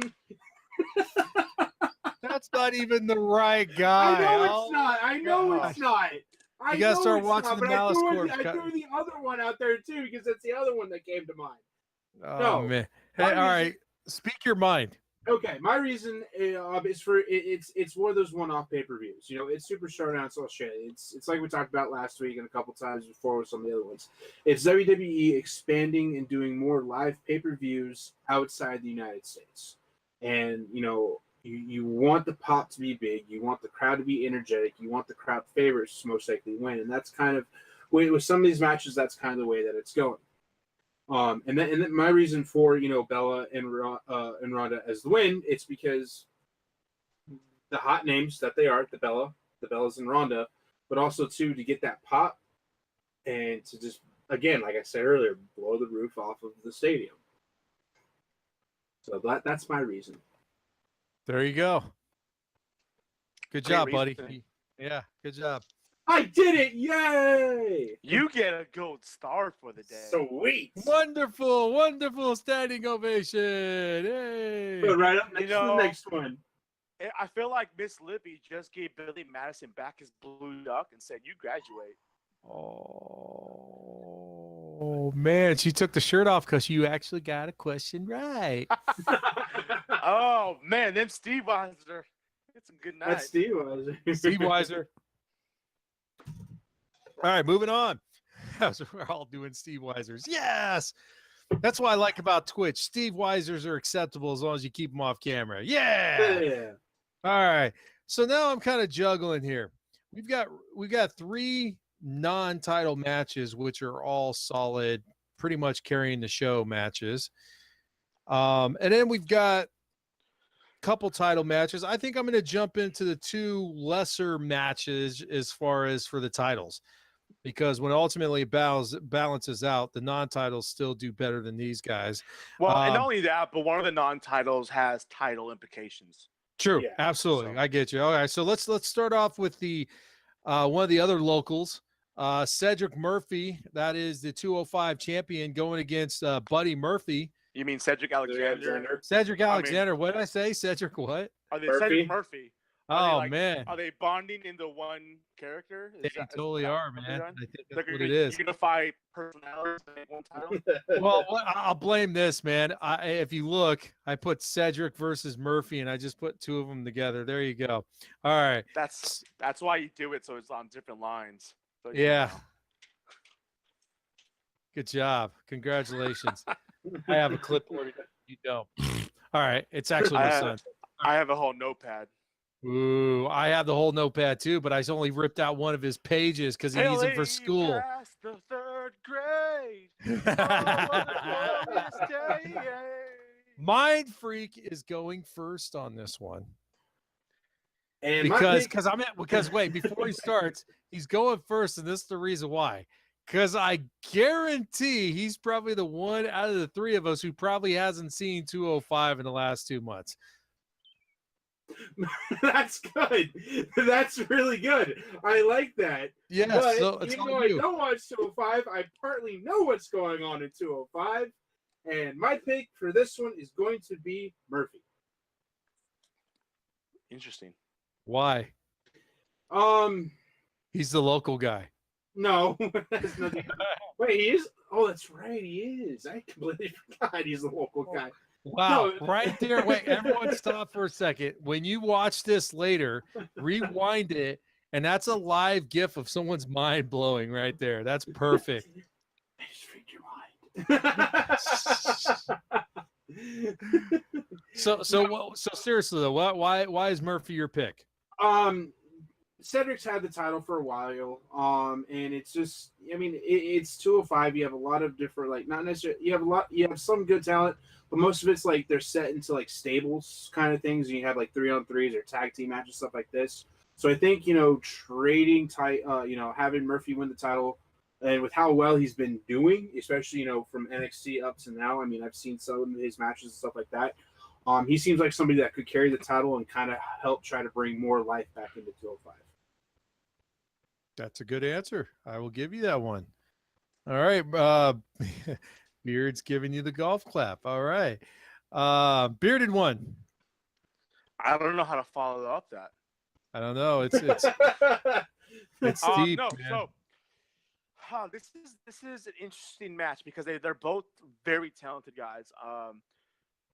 That's not even the right guy. I know it's not. You gotta start watching the Malice Corp. I threw the other one out there too, because that's the other one that came to mind. Oh man! Hey, all right, speak your mind. Okay, my reason is for it's one of those one-off pay-per-views. You know, it's Super Showdown. It's all shit. It's like we talked about last week and a couple times before with some of the other ones. It's WWE expanding and doing more live pay-per-views outside the United States. And you know, you want the pop to be big. You want the crowd to be energetic. You want the crowd favorites to most likely win. And that's kind of with some of these matches. That's kind of the way that it's going. And then my reason for, you know, Bella and Ronda as the win, it's because the hot names that they are, the Bellas and Ronda, but also too to get that pop and to just, again, like I said earlier, blow the roof off of the stadium. So that's my reason. There you go. Good job, buddy. Reason. Yeah, good job. I did it! Yay! You get a gold star for the day. Sweet. Wonderful standing ovation. Hey. But right up next to the next one. I feel like Miss Libby just gave Billy Madison back his blue duck and said, "You graduate." Oh man, she took the shirt off because you actually got a question right. Oh man, them Steve Weiser. It's a good night. That's Steve Weiser. Steve Weiser. All right, moving on. We're all doing Steve Weisers. Yes. That's what I like about Twitch. Steve Weisers are acceptable as long as you keep them off camera. Yeah. Yeah. All right. So now I'm kind of juggling here. We've got 3 non-title matches, which are all solid, pretty much carrying the show matches. And then we've got a couple title matches. I think I'm going to jump into the 2 lesser matches as far as for the titles, because when ultimately it balances out, the non-titles still do better than these guys. Well, and not only that, but one of the non-titles has title implications. True, Yeah, absolutely. so. I get you. All right, so let's start off with the one of the other locals, Cedric Murphy. That is the 205 champion going against Buddy Murphy. You mean Cedric Alexander? Cedric Alexander. What did I say? Cedric what? Are they Murphy? Cedric Murphy? Man. Are they bonding into one character? They totally are, man. I think that's what it is. Unify personalities in one title. Well, I'll blame this, man. If you look, I put Cedric versus Murphy, and I just put 2 of them together. There you go. All right. That's why you do it, so it's on different lines. So Yeah. Good job. Congratulations. I have a clipboard. You don't. All right. It's actually my son. I have a whole notepad. Ooh, I have the whole notepad too, but I only ripped out one of his pages because he needs it for school. Past the 3rd grade. Mind Freak is going first on this one. And Because wait, before he starts, he's going first, and this is the reason why. Because I guarantee he's probably the one out of the 3 of us who probably hasn't seen 205 in the last 2 months. That's good. That's really good. I like that. Yeah, but so it's even though on I you. don't watch 205, I partly know what's going on in 205. And my pick for this one is going to be Murphy. Interesting. Why? He's the local guy. No. Wait, he is? Oh, that's right. He is. I completely forgot he's the local guy. Wow, No. right there. Wait, everyone stop for a second. When you watch this later, rewind it, and that's a live gif of someone's mind blowing right there. That's perfect. I just read your mind. So seriously though, why is Murphy your pick? Cedric's had the title for a while. And it's just, I mean, it's 205. You have a lot of different, like, not necessarily, you have some good talent, but most of it's like they're set into like stables kind of things. And you have like 3-on-3s or tag team matches, stuff like this. So I think, trading having Murphy win the title, and with how well he's been doing, especially, from NXT up to now. I mean, I've seen some of his matches and stuff like that. He seems like somebody that could carry the title and kind of help try to bring more life back into 205. That's a good answer. I will give you that one. All right. Beard's giving you the golf clap. All right. Bearded one. I don't know how to follow up that. I don't know. It's deep. No, man. so this is an interesting match because they're both very talented guys.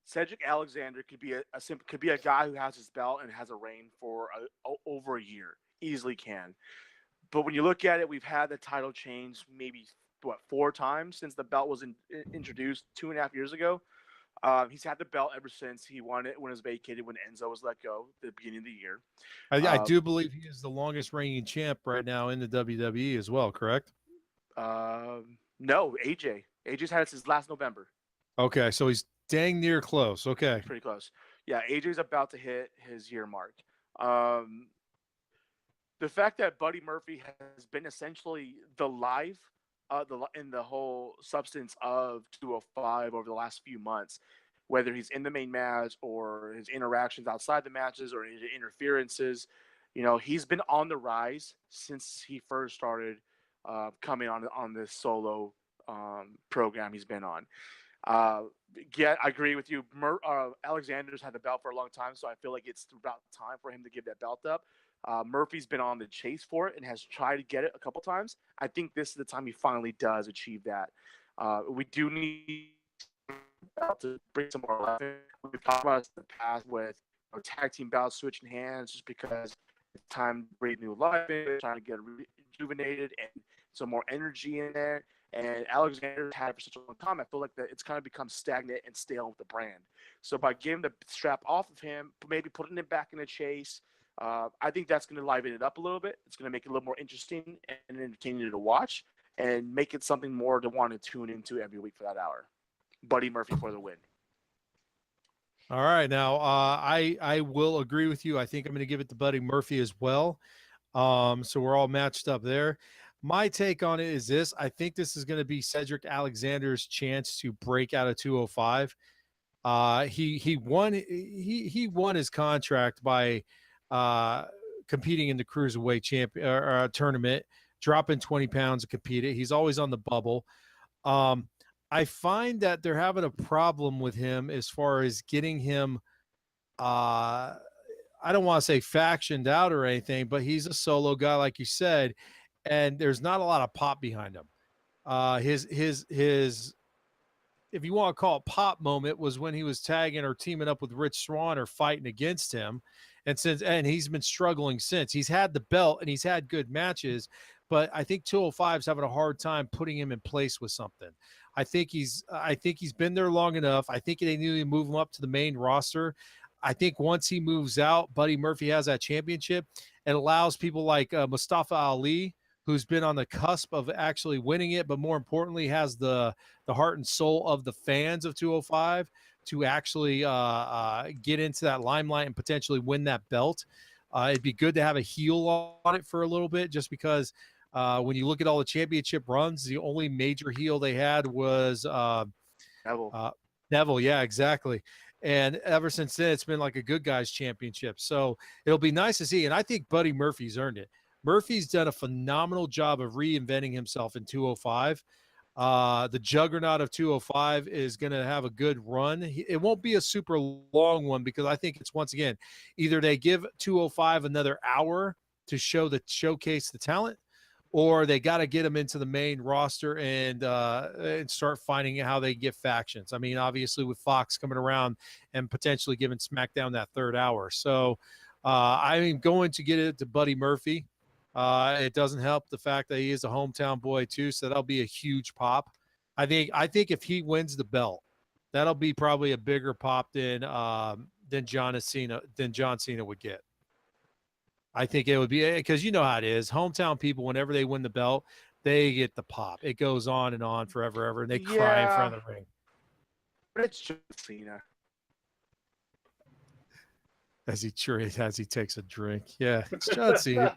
Cedric Alexander could be a guy who has his belt and has a reign for over a year. Easily can. But when you look at it, we've had the title change maybe 4 times since the belt was introduced 2.5 years ago. He's had the belt ever since he won it when it was vacated when Enzo was let go at the beginning of the year. I do believe he is the longest reigning champ right now in the WWE as well, correct? No, AJ. AJ's had it since last November. Okay, so he's dang near close. Okay. Pretty close. Yeah, AJ's about to hit his year mark. The fact that Buddy Murphy has been essentially the whole substance of 205 over the last few months, whether he's in the main match or his interactions outside the matches or his interferences, he's been on the rise since he first started coming on this solo program he's been on. Yeah, I agree with you. Alexander's had the belt for a long time, so I feel like it's about time for him to give that belt up. Murphy's been on the chase for it and has tried to get it a couple times. I think this is the time he finally does achieve that. We do need to bring some more life in. We've talked about this in the past with tag team belts switching hands just because it's time to breathe new life in, trying to get rejuvenated and some more energy in there. And Alexander's had it for such a long time. I feel like that it's kind of become stagnant and stale with the brand. So by getting the strap off of him, maybe putting it back in the chase, I think that's going to liven it up a little bit. It's going to make it a little more interesting and entertaining to watch, and make it something more to want to tune into every week for that hour. Buddy Murphy for the win. All right, now I will agree with you. I think I'm going to give it to Buddy Murphy as well. So we're all matched up there. My take on it is this: I think this is going to be Cedric Alexander's chance to break out of 205. He won his contract by competing in the cruiserweight tournament, dropping 20 pounds to compete it. He's always on the bubble. I find that they're having a problem with him as far as getting him. I don't want to say factioned out or anything, but he's a solo guy, like you said, and there's not a lot of pop behind him. His if you want to call it pop moment was when he was tagging or teaming up with Rich Swann or fighting against him. And he's been struggling since. He's had the belt and he's had good matches, but I think 205 is having a hard time putting him in place with something. I think he's been there long enough. I think they need to move him up to the main roster. I think once he moves out, Buddy Murphy has that championship and allows people like Mustafa Ali, who's been on the cusp of actually winning it, but more importantly has the heart and soul of the fans of 205 to actually get into that limelight and potentially win that belt. It'd be good to have a heel on it for a little bit, just because when you look at all the championship runs, the only major heel they had was Neville. Neville, yeah, exactly. And ever since then, it's been like a good guys championship. So it'll be nice to see. And I think Buddy Murphy's earned it. Murphy's done a phenomenal job of reinventing himself in 205. The juggernaut of 205 is going to have a good run. It won't be a super long one because I think it's, once again, either they give 205 another hour to showcase the talent, or they got to get them into the main roster and start finding out how they get factions. I mean, obviously with Fox coming around and potentially giving SmackDown that third hour. So I'm going to get it to Buddy Murphy. It doesn't help the fact that he is a hometown boy too, so that'll be a huge pop. I think if he wins the belt, that'll be probably a bigger pop than John Cena would get. I think it would be, because you know how it is. Hometown people, whenever they win the belt, they get the pop. It goes on and on forever, ever, and they cry in front of the ring. But it's John Cena. As he takes a drink. Yeah, it's John Cena.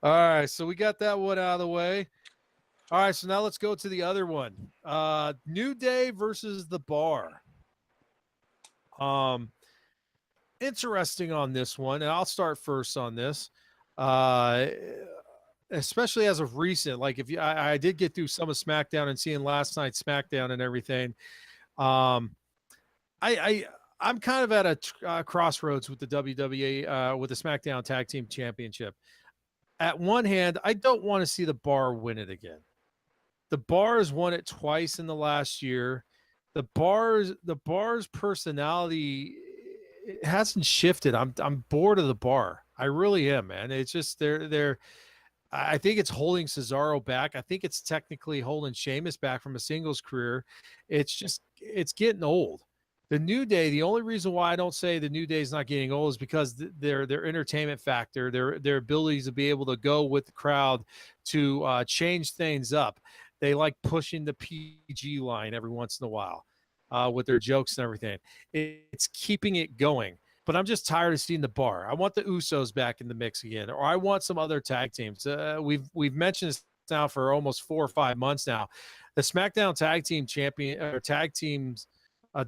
All right, so we got that one out of the way. All right, so now let's go to the other one. New Day versus The Bar. Interesting on this one, and I'll start first on this. Especially as of recent, like I did get through some of SmackDown and seeing last night's SmackDown and everything. I'm kind of at a crossroads with the WWE, with the SmackDown Tag Team Championship. At one hand, I don't want to see the Bar win it again. The Bar has won it twice in the last year. The Bar's personality, it hasn't shifted. I'm bored of the Bar. I really am, man. It's just they're. I think it's holding Cesaro back. I think it's technically holding Sheamus back from a singles career. It's getting old. The New Day, the only reason why I don't say the New Day is not getting old is because their entertainment factor, their abilities to be able to go with the crowd to change things up. They like pushing the PG line every once in a while with their jokes and everything. It's keeping it going. But I'm just tired of seeing the Bar. I want the Usos back in the mix again, or I want some other tag teams. We've mentioned this now for almost 4 or 5 months now. The SmackDown Tag Team Champion or Tag Teams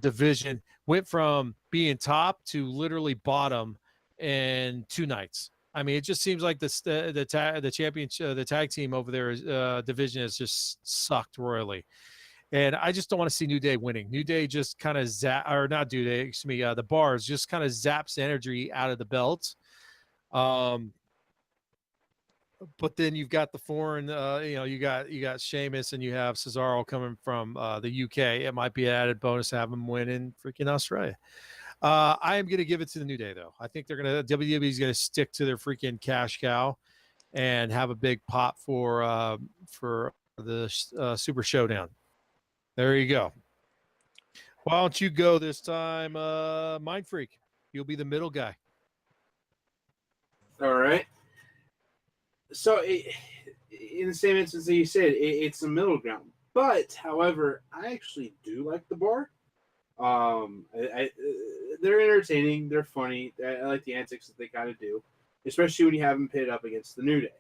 division went from being top to literally bottom in 2 nights. I mean, it just seems like the championship, the tag team over there division has just sucked royally. And I just don't want to see New Day winning. New Day just kind of not New Day, excuse me, the Bars just kind of zaps energy out of the belt. But then you've got the foreign, you got Sheamus and you have Cesaro coming from the UK. It might be an added bonus to have them win in freaking Australia. I am going to give it to the New Day, though. I think WWE is going to stick to their freaking cash cow and have a big pop for the Super Showdown. There you go. Why don't you go this time, Mind Freak? You'll be the middle guy. All right. So, in the same instance that you said, it's a middle ground. But, however, I actually do like the Bar. They're entertaining. They're funny. I like the antics that they kind of do, especially when you have them pitted up against the New Day.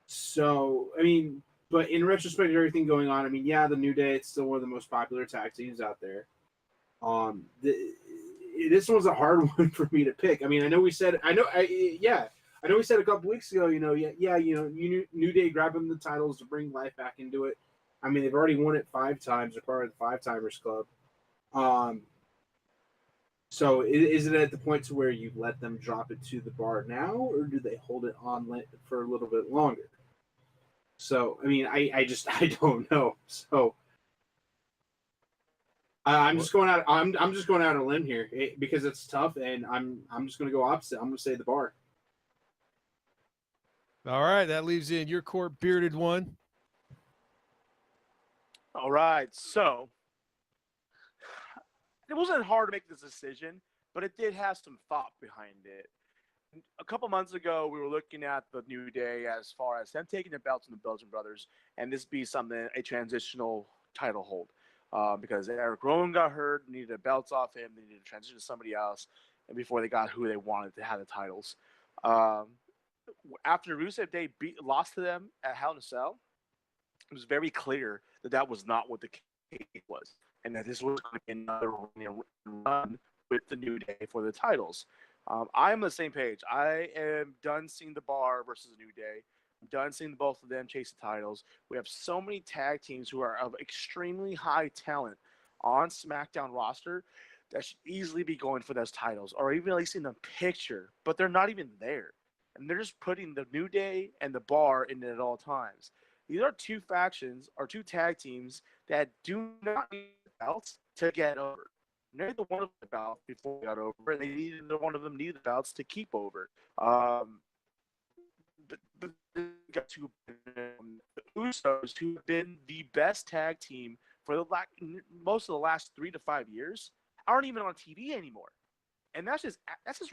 So, I mean, but in retrospect of everything going on, I mean, yeah, the New Day, it's still one of the most popular tag teams out there. This one's a hard one for me to pick. I mean, I know we said we said a couple weeks ago, New Day grabbing the titles to bring life back into it. I mean, they've already won it 5 times. They're part of the 5-timers club. So is it at the point to where you let them drop it to the Bar now, or do they hold it on for a little bit longer? So, I mean, I don't know. So I'm just going out. I'm just going out on a limb here because it's tough, and I'm just going to go opposite. I'm going to say the Bar. All right, that leaves in your Corp bearded one. All right, so it wasn't hard to make this decision, but it did have some thought behind it. A couple months ago, we were looking at the New Day as far as them taking the belts from the Belgian Brothers, and this be a transitional title hold. Because Eric Rowan got hurt, needed the belts off him, they needed to transition to somebody else, and before they got who they wanted to have the titles. After Rusev Day lost to them at Hell in a Cell, it was very clear that was not what the case was, and that this was going to be another run with the New Day for the titles. I am on the same page. I am done seeing the Bar versus the New Day. I'm done seeing both of them chase the titles. We have so many tag teams who are of extremely high talent on SmackDown roster that should easily be going for those titles, or even at least in the picture, but they're not even there. And they're just putting the New Day and the Bar in it at all times. These are 2 factions or 2 tag teams that do not need belts to get over. Neither one of the belts before they got over, and neither one of them needed the belts to keep over. But got to the Usos, who have been the best tag team for most of the last 3 to 5 years, aren't even on TV anymore, and that's just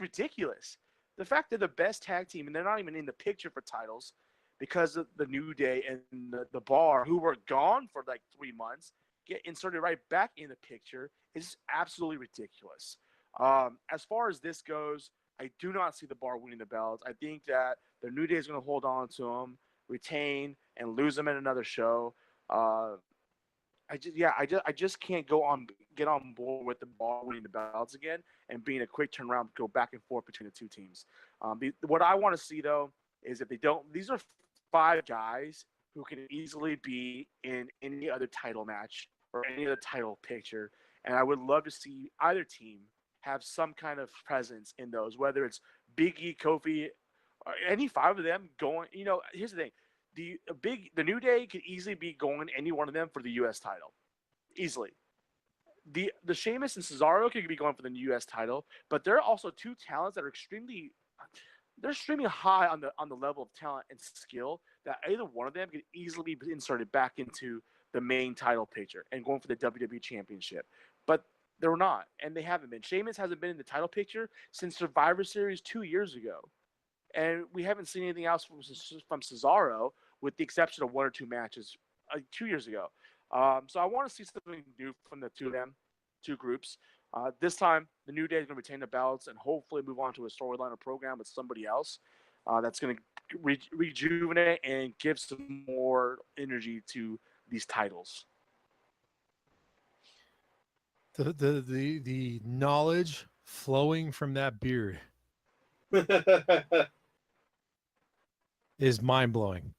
ridiculous. The fact they're the best tag team and they're not even in the picture for titles because of the New Day and the Bar, who were gone for like 3 months, get inserted right back in the picture is absolutely ridiculous. As far as this goes, I do not see the Bar winning the belts. I think that the New Day is going to hold on to them, retain, and lose them in another show. I just can't get on board with the Bar winning the belts again and being a quick turnaround, go back and forth between the 2 teams. What I want to see though is if they don't. These are 5 guys who can easily be in any other title match or any other title picture, and I would love to see either team have some kind of presence in those, whether it's Big E, Kofi, or any 5 of them going. Here's the thing: the New Day could easily be going any one of them for the U.S. title, easily. The Sheamus and Cesaro could be going for the U.S. title, but there are also 2 talents that are extremely high on the level of talent and skill that either one of them could easily be inserted back into the main title picture and going for the WWE Championship. But they're not, and they haven't been. Sheamus hasn't been in the title picture since Survivor Series 2 years ago, and we haven't seen anything else from Cesaro, with the exception of 1 or 2 matches 2 years ago. So I want to see something new from the 2 groups. This time, the New Day is going to retain the belts and hopefully move on to a storyline or program with somebody else that's going to rejuvenate and give some more energy to these titles. The knowledge flowing from that beard is mind-blowing.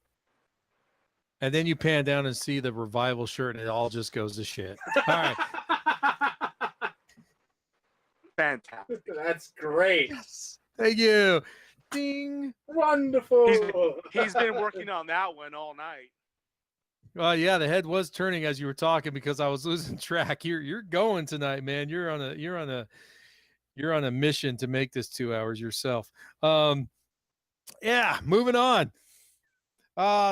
and then you pan down and see the Revival shirt, and it all just goes to shit. All right. Fantastic. That's great. Yes. Thank you. Ding. Wonderful. He's been working on that one all night. Yeah, the head was turning as you were talking because I was losing track. You're going tonight, man. You're on a mission to make this 2 hours yourself. Yeah, moving on.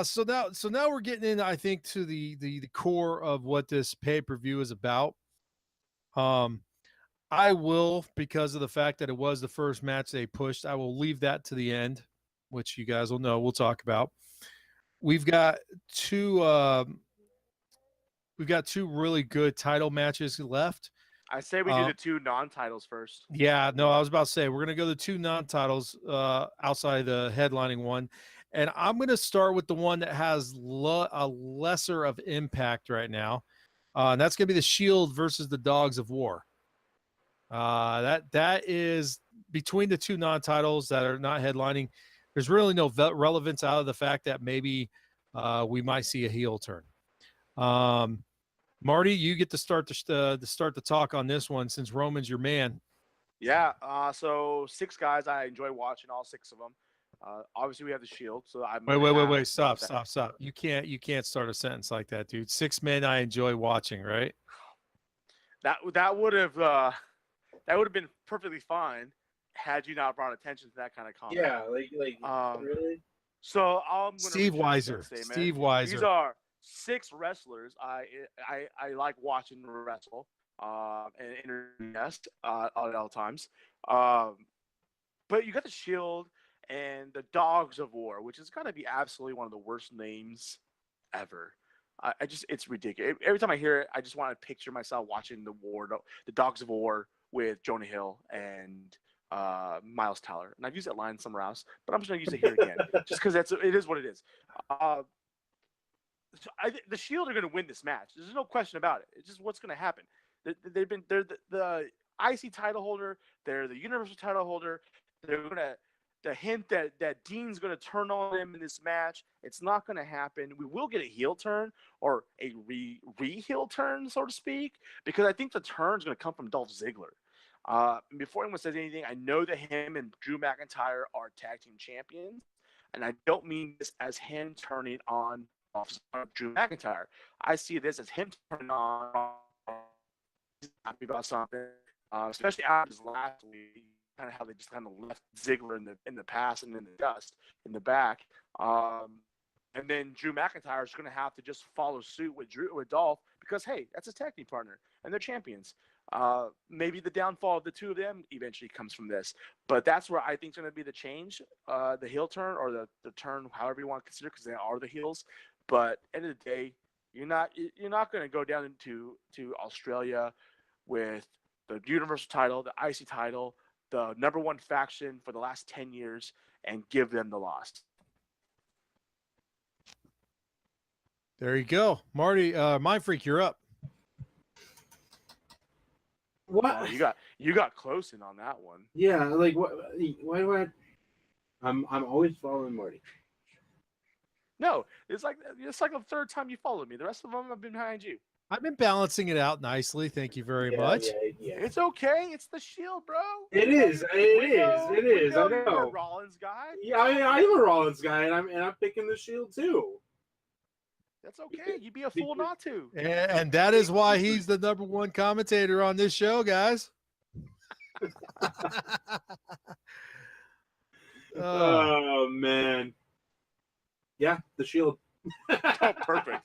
So now we're getting in, I think, to the core of what this pay-per-view is about. I will, because of the fact that it was the first match they pushed, I will leave that to the end, which you guys will know we'll talk about. We've got two really good title matches left. I say we do the 2 non-titles first. Yeah, no, I was about to say we're gonna go the 2 non-titles outside the headlining one, and I'm gonna start with the one that has a lesser of impact right now, and that's gonna be the Shield versus the Dogs of War. That is between the 2 non-titles that are not headlining. There's really no relevance out of the fact that maybe we might see a heel turn. Marty, you get to start the talk on this one since Roman's your man. Yeah. So 6 guys. I enjoy watching all 6 of them. Obviously, we have the Shield. So I'm Wait. Stop. You can't start a sentence like that, dude. 6 men I enjoy watching, right? That would have been perfectly fine had you not brought attention to that kind of comment. Yeah, really. So I'm gonna Steve Weiser. Steve Weiser. These are 6 wrestlers I like watching wrestle and interview guests at all times. But you got the Shield and the Dogs of War, which is got to be absolutely one of the worst names ever. It's ridiculous. Every time I hear it, I just want to picture myself watching the Dogs of War with Jonah Hill and Miles Teller. And I've used that line somewhere else, but I'm just going to use it here again, just because it is what it is. The Shield are going to win this match. There's no question about it. It's just what's going to happen. They're the IC title holder. They're the Universal title holder. They're going to hint that Dean's going to turn on them in this match. It's not going to happen. We will get a heel turn or a re-heel turn, so to speak, because I think the turn is going to come from Dolph Ziggler. Before anyone says anything, I know that him and Drew McIntyre are tag team champions, and I don't mean this as him turning on Drew McIntyre. I see this as him turning on, happy about something, especially after his last week, kind of how they just kind of left Ziggler in the past and in the dust in the back. And then Drew McIntyre is going to have to just follow suit with Dolph because, hey, that's his tag team partner and they're champions. Maybe the downfall of the 2 of them eventually comes from this, but that's where I think is going to be the change, the heel turn or the turn, however you want to consider, because they are the heels. But end of the day, you're not going to go down to Australia with the Universal title, the IC title, the #1 faction for the last 10 years, and give them the loss. There you go, Marty. Mind Freak, you're up. What? You got close in on that one. Yeah, like what? Why do I? I'm always following Marty. No, it's like the 3rd time you followed me. The rest of them have been behind you. I've been balancing it out nicely. Thank you very much. Yeah. It's okay. It's the Shield, bro. It is. I know. You're a Rollins guy. Yeah, I am a Rollins guy, and I'm picking the Shield too. That's okay. You'd be a fool not to. And that is why he's the #1 commentator on this show, guys. Oh man. Yeah, the Shield. Oh, perfect.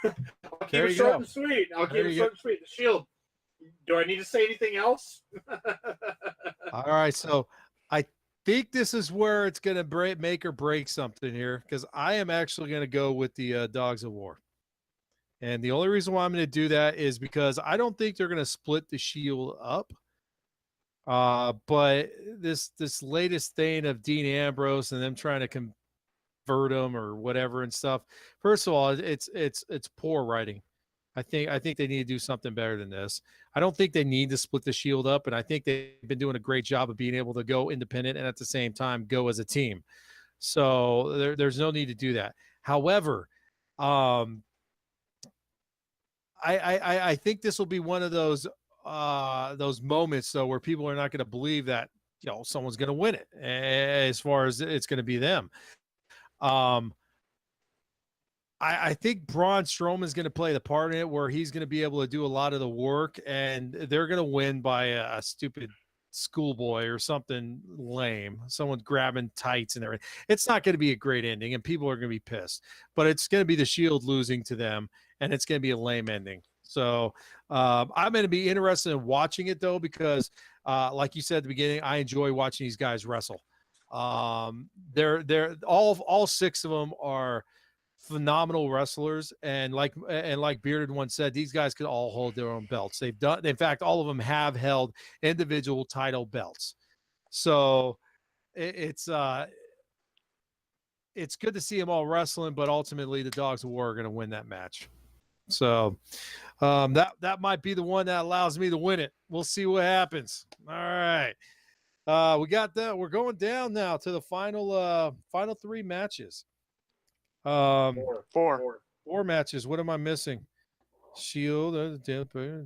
I'll keep it short and sweet. The Shield. Do I need to say anything else? All right, so I think this is where it's going to make or break something here, because I am actually going to go with the Dogs of War. And the only reason why I'm going to do that is because I don't think they're going to split the Shield up. But this latest thing of Dean Ambrose and them trying to convert them or whatever and stuff. First of all, it's poor writing. I think they need to do something better than this. I don't think they need to split the Shield up, and I think they've been doing a great job of being able to go independent and at the same time go as a team. So there's no need to do that. However, Um, I think this will be one of those moments though where people are not going to believe that someone's going to win it as far as it's going to be them. I think Braun Strowman is going to play the part in it where he's going to be able to do a lot of the work, and they're going to win by a stupid schoolboy or something lame, someone grabbing tights and everything. It's not going to be a great ending, and people are going to be pissed, but it's going to be the Shield losing to them, and it's going to be a lame ending. So I'm going to be interested in watching it though, because like you said at the beginning, I enjoy watching these guys wrestle. They're all six of them are phenomenal wrestlers, and like Bearded once said, these guys could all hold their own belts. They've done, in fact, all of them have held individual title belts. So it's good to see them all wrestling, but ultimately the Dogs of War are going to win that match. So that might be the one that allows me to win it. We'll see what happens. All right. We got that. We're going down now to the final three matches. Four matches. What am I missing? Shield, Triple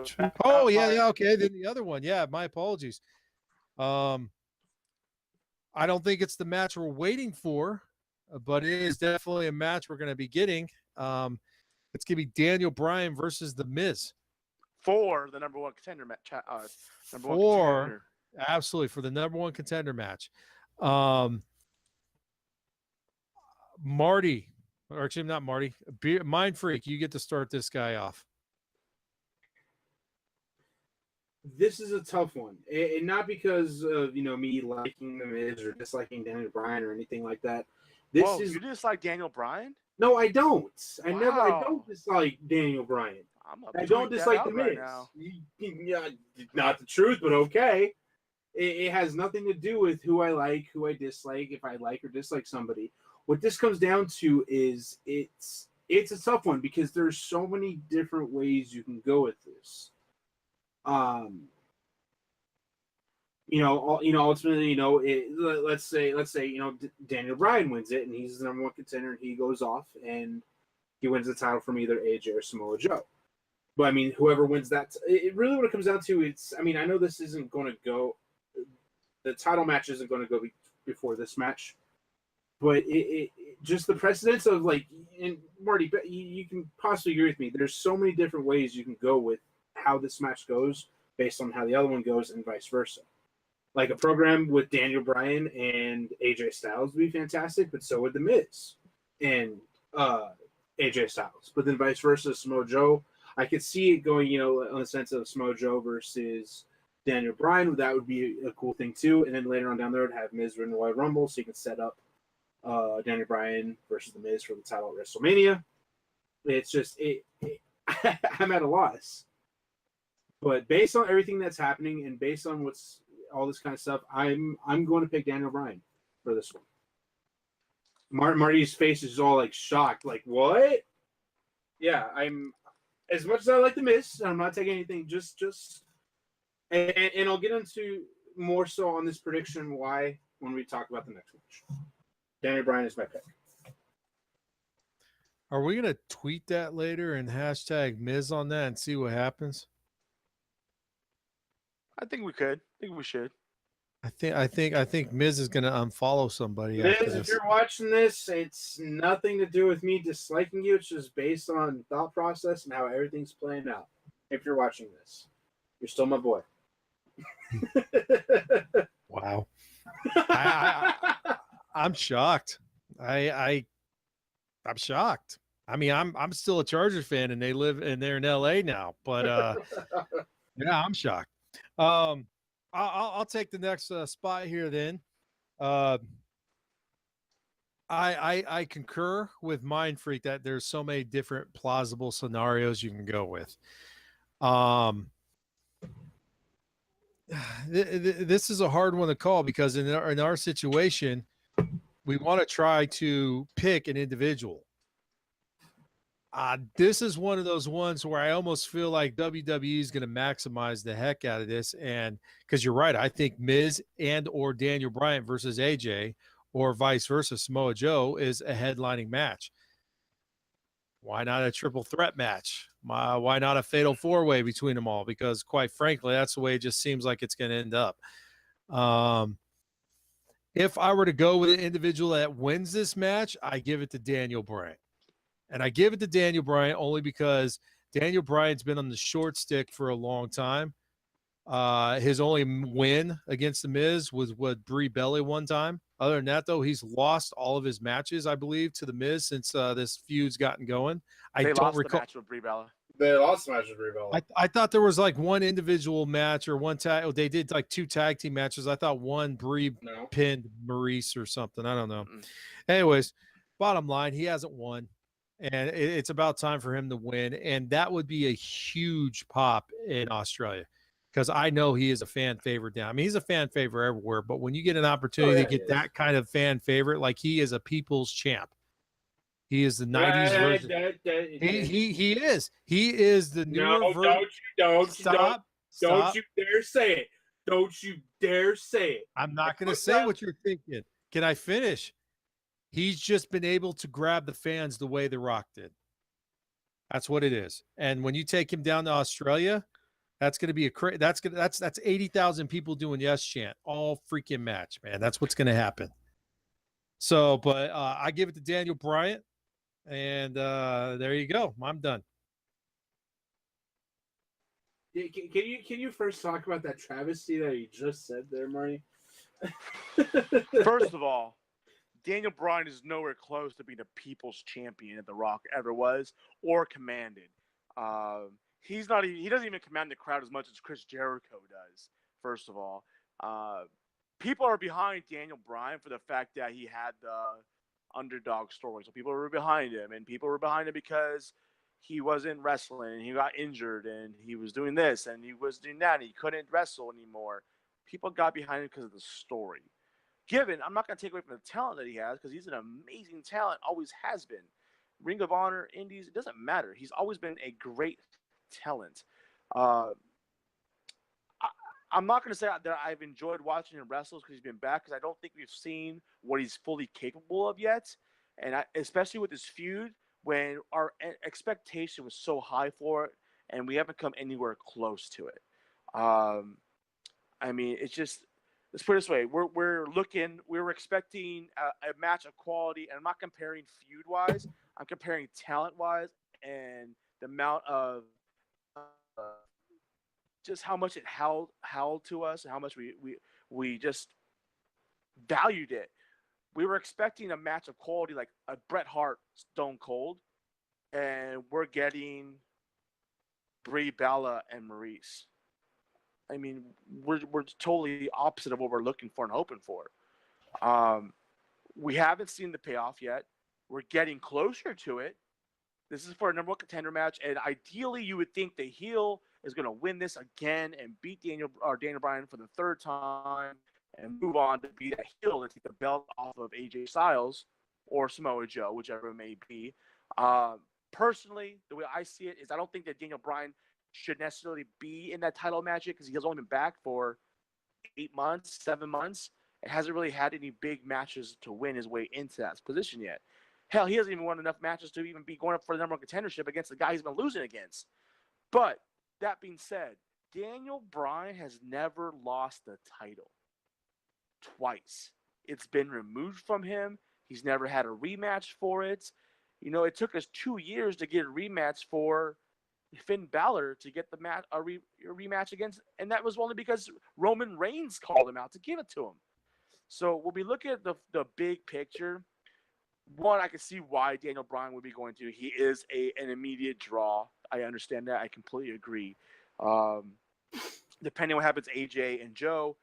H. Oh yeah, okay. Then the other one. Yeah, my apologies. I don't think it's the match we're waiting for, but it is definitely a match we're going to be getting. It's going to be Daniel Bryan versus The Miz. For the number one contender match. Absolutely, for the number one contender match. Marty, or actually not Marty, Mind Freak, you get to start this guy off. This is a tough one, and not because of me liking The Miz or disliking Daniel Bryan or anything like that. You dislike Daniel Bryan? No, I don't. I Wow. don't dislike Daniel Bryan. I don't dislike The Miz. Yeah, not the truth, but okay. It has nothing to do with who I like, who I dislike, if I like or dislike somebody. What this comes down to is it's a tough one because there's so many different ways you can go with this. Ultimately, let's say Daniel Bryan wins it and he's the number one contender and he goes off and he wins the title from either AJ or Samoa Joe. But I mean, whoever wins that, it really what it comes down to, I know this isn't going to go, the title match isn't going to go before this match. But it just the precedence of and Marty, you can possibly agree with me. There's so many different ways you can go with how this match goes based on how the other one goes and vice versa. Like a program with Daniel Bryan and AJ Styles would be fantastic, but so would The Miz and AJ Styles. But then vice versa, Samoa Joe, I could see it going, on the sense of Samoa Joe versus Daniel Bryan. That would be a cool thing too. And then later on down there, have Miz win the Royal Rumble, so you can set up Daniel Bryan versus The Miz for the title at WrestleMania. It's just I'm at a loss. But based on everything that's happening and based on what's all this kind of stuff, I'm going to pick Daniel Bryan for this one. Marty's face is all shocked, what? Yeah, I'm as much as I like The Miz, I'm not taking anything. Just and I'll get into more so on this prediction why when we talk about the next match. Daniel Bryan is my pick. Are we going to tweet that later and hashtag Miz on that and see what happens? I think we could. I think we should. I think Miz is going to unfollow somebody. Miz, if you're watching this, it's nothing to do with me disliking you. It's just based on thought process and how everything's playing out. If you're watching this, you're still my boy. Wow. I'm shocked. I'm shocked. I mean, I'm still a Chargers fan, and they're in LA now. But yeah, I'm shocked. I'll take the next spot here. Then, I concur with Mind Freak that there's so many different plausible scenarios you can go with. This is a hard one to call because in our situation, we want to try to pick an individual. This is one of those ones where I almost feel like WWE is going to maximize the heck out of this. And because you're right, I think Miz and or Daniel Bryan versus AJ or vice versa, Samoa Joe is a headlining match. Why not a triple threat match? Why not a fatal four-way between them all? Because quite frankly, that's the way it just seems like it's going to end up. If I were to go with an individual that wins this match, I give it to Daniel Bryan. And I give it to Daniel Bryan only because Daniel Bryan's been on the short stick for a long time. His only win against The Miz was with Brie Bella one time. Other than that, though, he's lost all of his matches, I believe, to The Miz since this feud's gotten going. They don't lost recall. the match with Brie Bella. They lost the match with Brie Bella. I thought there was like one individual match or one tag. Oh, they did like 2 tag team matches. I thought one Brie pinned Maurice or something. I don't know. Anyways, bottom line, he hasn't won. And it's about time for him to win. And that would be a huge pop in Australia because I know he is a fan favorite down. I mean, he's a fan favorite everywhere. But when you get an opportunity to get that kind of fan favorite, like he is a people's champ. He is the 90s version. He is. He is the newer version. Don't you dare say it. Don't you dare say it. I'm not going to say what you're thinking. Can I finish? He's just been able to grab the fans the way The Rock did. That's what it is. And when you take him down to Australia, that's going to be that's 80,000 people doing yes chant all freaking match, man. That's what's going to happen. So, but I give it to Daniel Bryan. And there you go. I'm done. Can you first talk about that travesty that you just said there, Marty? First of all, Daniel Bryan is nowhere close to being a people's champion that The Rock ever was or commanded. He doesn't even command the crowd as much as Chris Jericho does. First of all, people are behind Daniel Bryan for the fact that he had the underdog story. So people were behind him, and people were behind him because he wasn't wrestling and he got injured and he was doing this and he was doing that and he couldn't wrestle anymore. People got behind him because of the story. I'm not going to take away from the talent that he has because he's an amazing talent, always has been. Ring of Honor, Indies, it doesn't matter. He's always been a great talent. I'm not going to say that I've enjoyed watching him wrestle because he's been back because I don't think we've seen what he's fully capable of yet. And especially with this feud, when our expectation was so high for it and we haven't come anywhere close to it. I mean, it's just, let's put it this way. We're expecting a match of quality, and I'm not comparing feud-wise. I'm comparing talent-wise and the amount of just how much it held to us and how much we just valued it. We were expecting a match of quality like a Bret Hart Stone Cold, and we're getting Brie Bella and Maurice. I mean, we're totally opposite of what we're looking for and hoping for. We haven't seen the payoff yet. We're getting closer to it. This is for a number one contender match, and ideally, you would think the heel is going to win this again and beat Daniel Bryan for the third time and move on to be that heel and take the belt off of AJ Styles or Samoa Joe, whichever it may be. Personally, the way I see it is I don't think that Daniel Bryan should necessarily be in that title match because he has only been back for 8 months, 7 months. It hasn't really had any big matches to win his way into that position yet. Hell, he hasn't even won enough matches to even be going up for the number one contendership against the guy he's been losing against. But that being said, Daniel Bryan has never lost the title twice. It's been removed from him. He's never had a rematch for it. You know, it took us 2 years to get a rematch for Finn Balor to get the rematch against, and that was only because Roman Reigns called him out to give it to him. So when we look at the big picture, one, I can see why Daniel Bryan would be going to. He is an immediate draw. I understand that. I completely agree. Depending on what happens to AJ and Joe,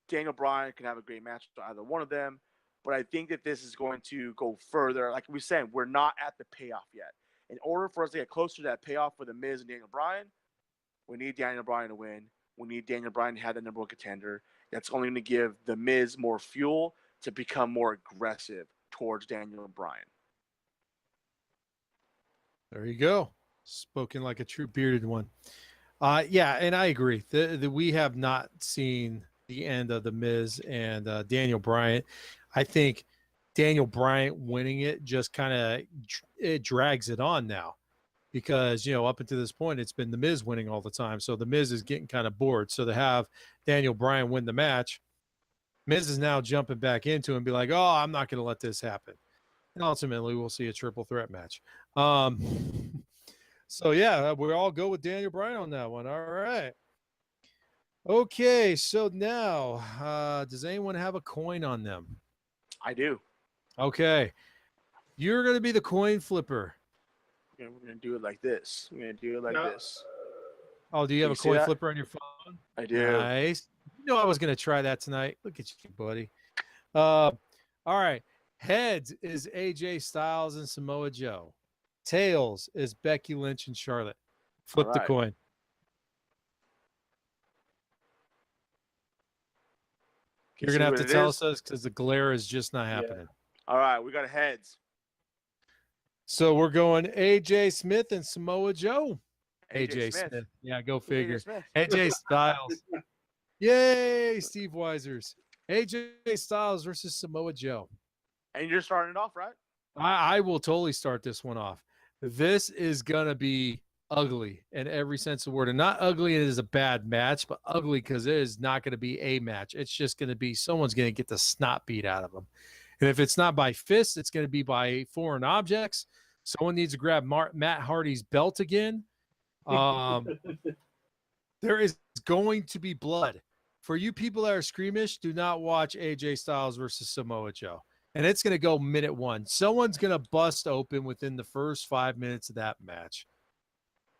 Daniel Bryan can have a great match with either one of them. But I think that this is going to go further. Like we said, we're not at the payoff yet. In order for us to get closer to that payoff for The Miz and Daniel Bryan, we need Daniel Bryan to win. We need Daniel Bryan to have the number one contender. That's only going to give The Miz more fuel to become more aggressive towards Daniel Bryan. There you go. Spoken like a true bearded one. Yeah, and I agree. We have not seen the end of The Miz and Daniel Bryan. I think Daniel Bryan winning it just kind of it drags it on now because, up until this point, it's been The Miz winning all the time. So The Miz is getting kind of bored. So to have Daniel Bryan win the match, Miz is now jumping back into it and be like, oh, I'm not going to let this happen. And ultimately, we'll see a triple threat match. So, yeah, we all go with Daniel Bryan on that one. All right. Okay, so now, does anyone have a coin on them? I do. Okay. You're going to be the coin flipper. We're gonna do it like this. We're gonna do it like this. Oh, do you have You a see coin that? flipper on your phone? I do. Nice. I was going to try that tonight. Look at you, buddy. All right. Heads is AJ Styles and Samoa Joe. Tails is Becky Lynch and Charlotte. Flip All the right. coin. You're going to have to tell us because the glare is just not happening. All right, we got heads. So we're going AJ Smith and Samoa Joe. AJ Smith. Yeah, go figure. AJ Smith. AJ Styles. Yay, Steve Weisers. AJ Styles versus Samoa Joe. And you're starting it off, right? I will totally start this one off. This is going to be ugly in every sense of the word. And not ugly as a bad match, but ugly because it is not going to be a match. It's just going to be someone's going to get the snot beat out of them. And if it's not by fists, it's going to be by foreign objects. Someone needs to grab Matt Hardy's belt again. There is going to be blood. For you people that are squeamish, do not watch AJ Styles versus Samoa Joe. And it's going to go minute one. Someone's going to bust open within the first 5 minutes of that match.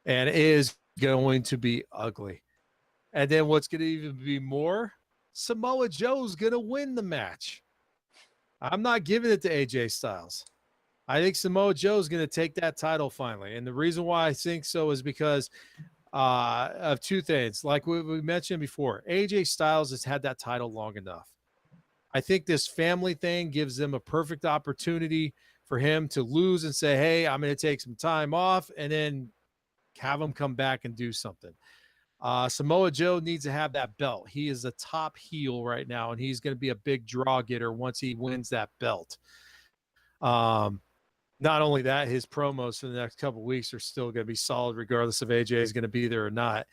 And it is going to be ugly. And then what's going to even be more, Samoa Joe's going to win the match. I'm not giving it to AJ Styles. I think Samoa Joe's going to take that title finally. And the reason why I think so is because of two things. Like we mentioned before, AJ Styles has had that title long enough. I think this family thing gives them a perfect opportunity for him to lose and say, hey, I'm going to take some time off and then have him come back and do something. Samoa Joe needs to have that belt. He is a top heel right now, and he's going to be a big draw getter once he wins that belt. Not only that, his promos for the next couple of weeks are still going to be solid, regardless if AJ is going to be there or not.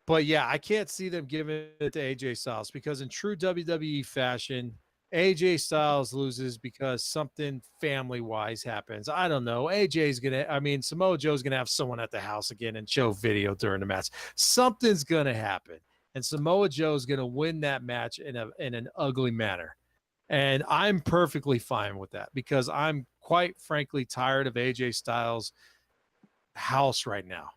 But yeah, I can't see them giving it to AJ Styles because in true WWE fashion, AJ Styles loses because something family-wise happens. I don't know. Samoa Joe's going to have someone at the house again and show video during the match. Something's going to happen. And Samoa Joe's going to win that match in an ugly manner. And I'm perfectly fine with that because I'm quite frankly tired of AJ Styles' house right now.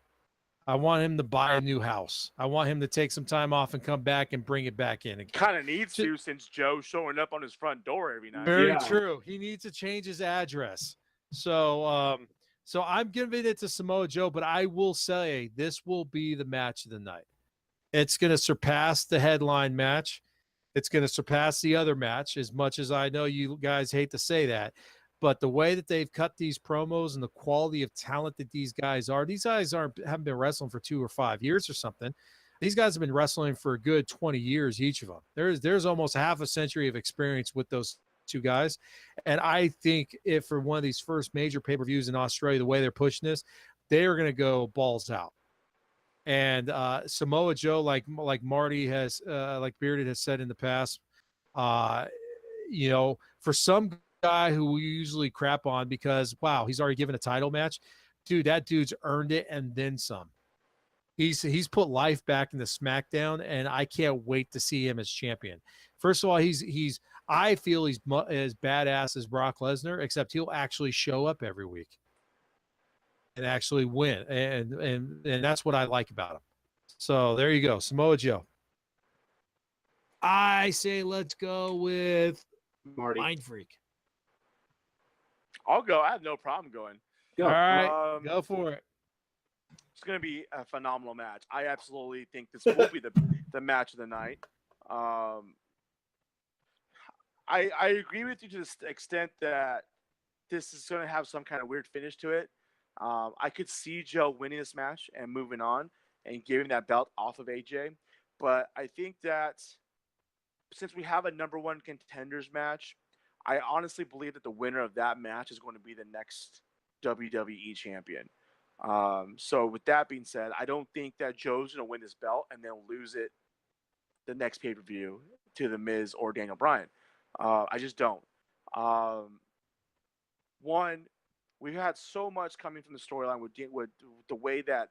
I want him to buy a new house. I want him to take some time off and come back and bring it back in again. Kind of needs to since Joe's showing up on his front door every night. Very true. He needs to change his address. So I'm giving it to Samoa Joe, but I will say this will be the match of the night. It's going to surpass the headline match. It's going to surpass the other match, as much as I know you guys hate to say that. But the way that they've cut these promos and the quality of talent that these guys haven't been wrestling for 2 or 5 years or something. These guys have been wrestling for a good 20 years, each of them. There's almost half a century of experience with those two guys. And I think if for one of these first major pay-per-views in Australia, the way they're pushing this, they are going to go balls out. And Samoa Joe, like Marty has, like Bearded has said in the past, for some guy who we usually crap on because, wow, he's already given a title match. Dude, that dude's earned it and then some. He's put life back into SmackDown, and I can't wait to see him as champion. First of all, I feel he's as badass as Brock Lesnar, except he'll actually show up every week and actually win. And that's what I like about him. So there you go. Samoa Joe. I say let's go with Marty. Mind Freak. I'll go. I have no problem going. Go. All right, go for it. It's going to be a phenomenal match. I absolutely think this will be the match of the night. I agree with you to the extent that this is going to have some kind of weird finish to it. I could see Joe winning this match and moving on and giving that belt off of AJ. But I think that since we have a number one contenders match, I honestly believe that the winner of that match is going to be the next WWE champion. So with that being said, I don't think that Joe's going to win this belt and then lose it the next pay per view to the Miz or Daniel Bryan. I just don't. One, we've had so much coming from the storyline with the way that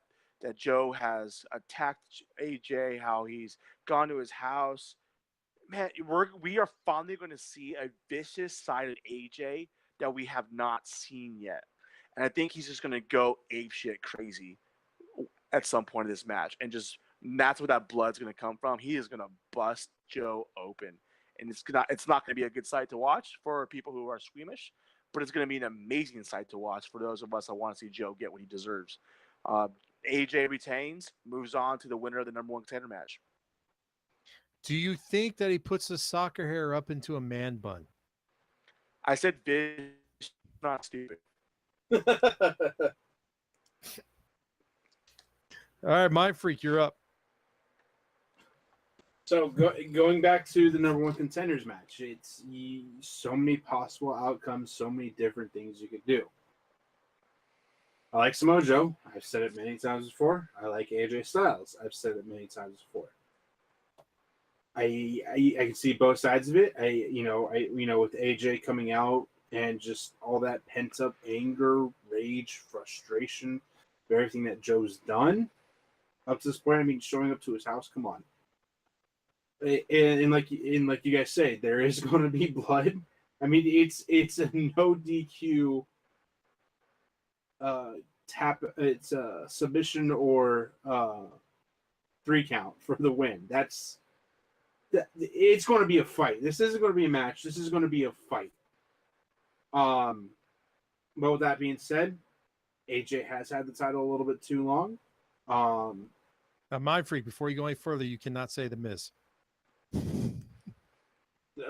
Joe has attacked AJ, how he's gone to his house. Man, we are finally going to see a vicious side of AJ that we have not seen yet, and I think he's just going to go apeshit crazy at some point in this match, and that's where that blood's going to come from. He is going to bust Joe open, and it's not going to be a good sight to watch for people who are squeamish, but it's going to be an amazing sight to watch for those of us that want to see Joe get what he deserves. AJ retains, moves on to the winner of the number one contender match. Do you think that he puts the soccer hair up into a man bun? I said bitch, not stupid. All right, Mind Freak, you're up. So going back to the number one contenders match, it's so many possible outcomes, so many different things you could do. I like Samoa Joe. I've said it many times before. I like AJ Styles. I've said it many times before. I can see both sides of it. With AJ coming out and just all that pent up anger, rage, frustration, for everything that Joe's done up to this point. I mean, showing up to his house. Come on. And like you guys say, there is going to be blood. I mean, it's a no DQ tap. It's a submission or 3 count for the win. It's going to be a fight. This isn't going to be a match. This is going to be a fight. But with that being said, AJ has had the title a little bit too long. Mind Freak, before you go any further, you cannot say the Miz.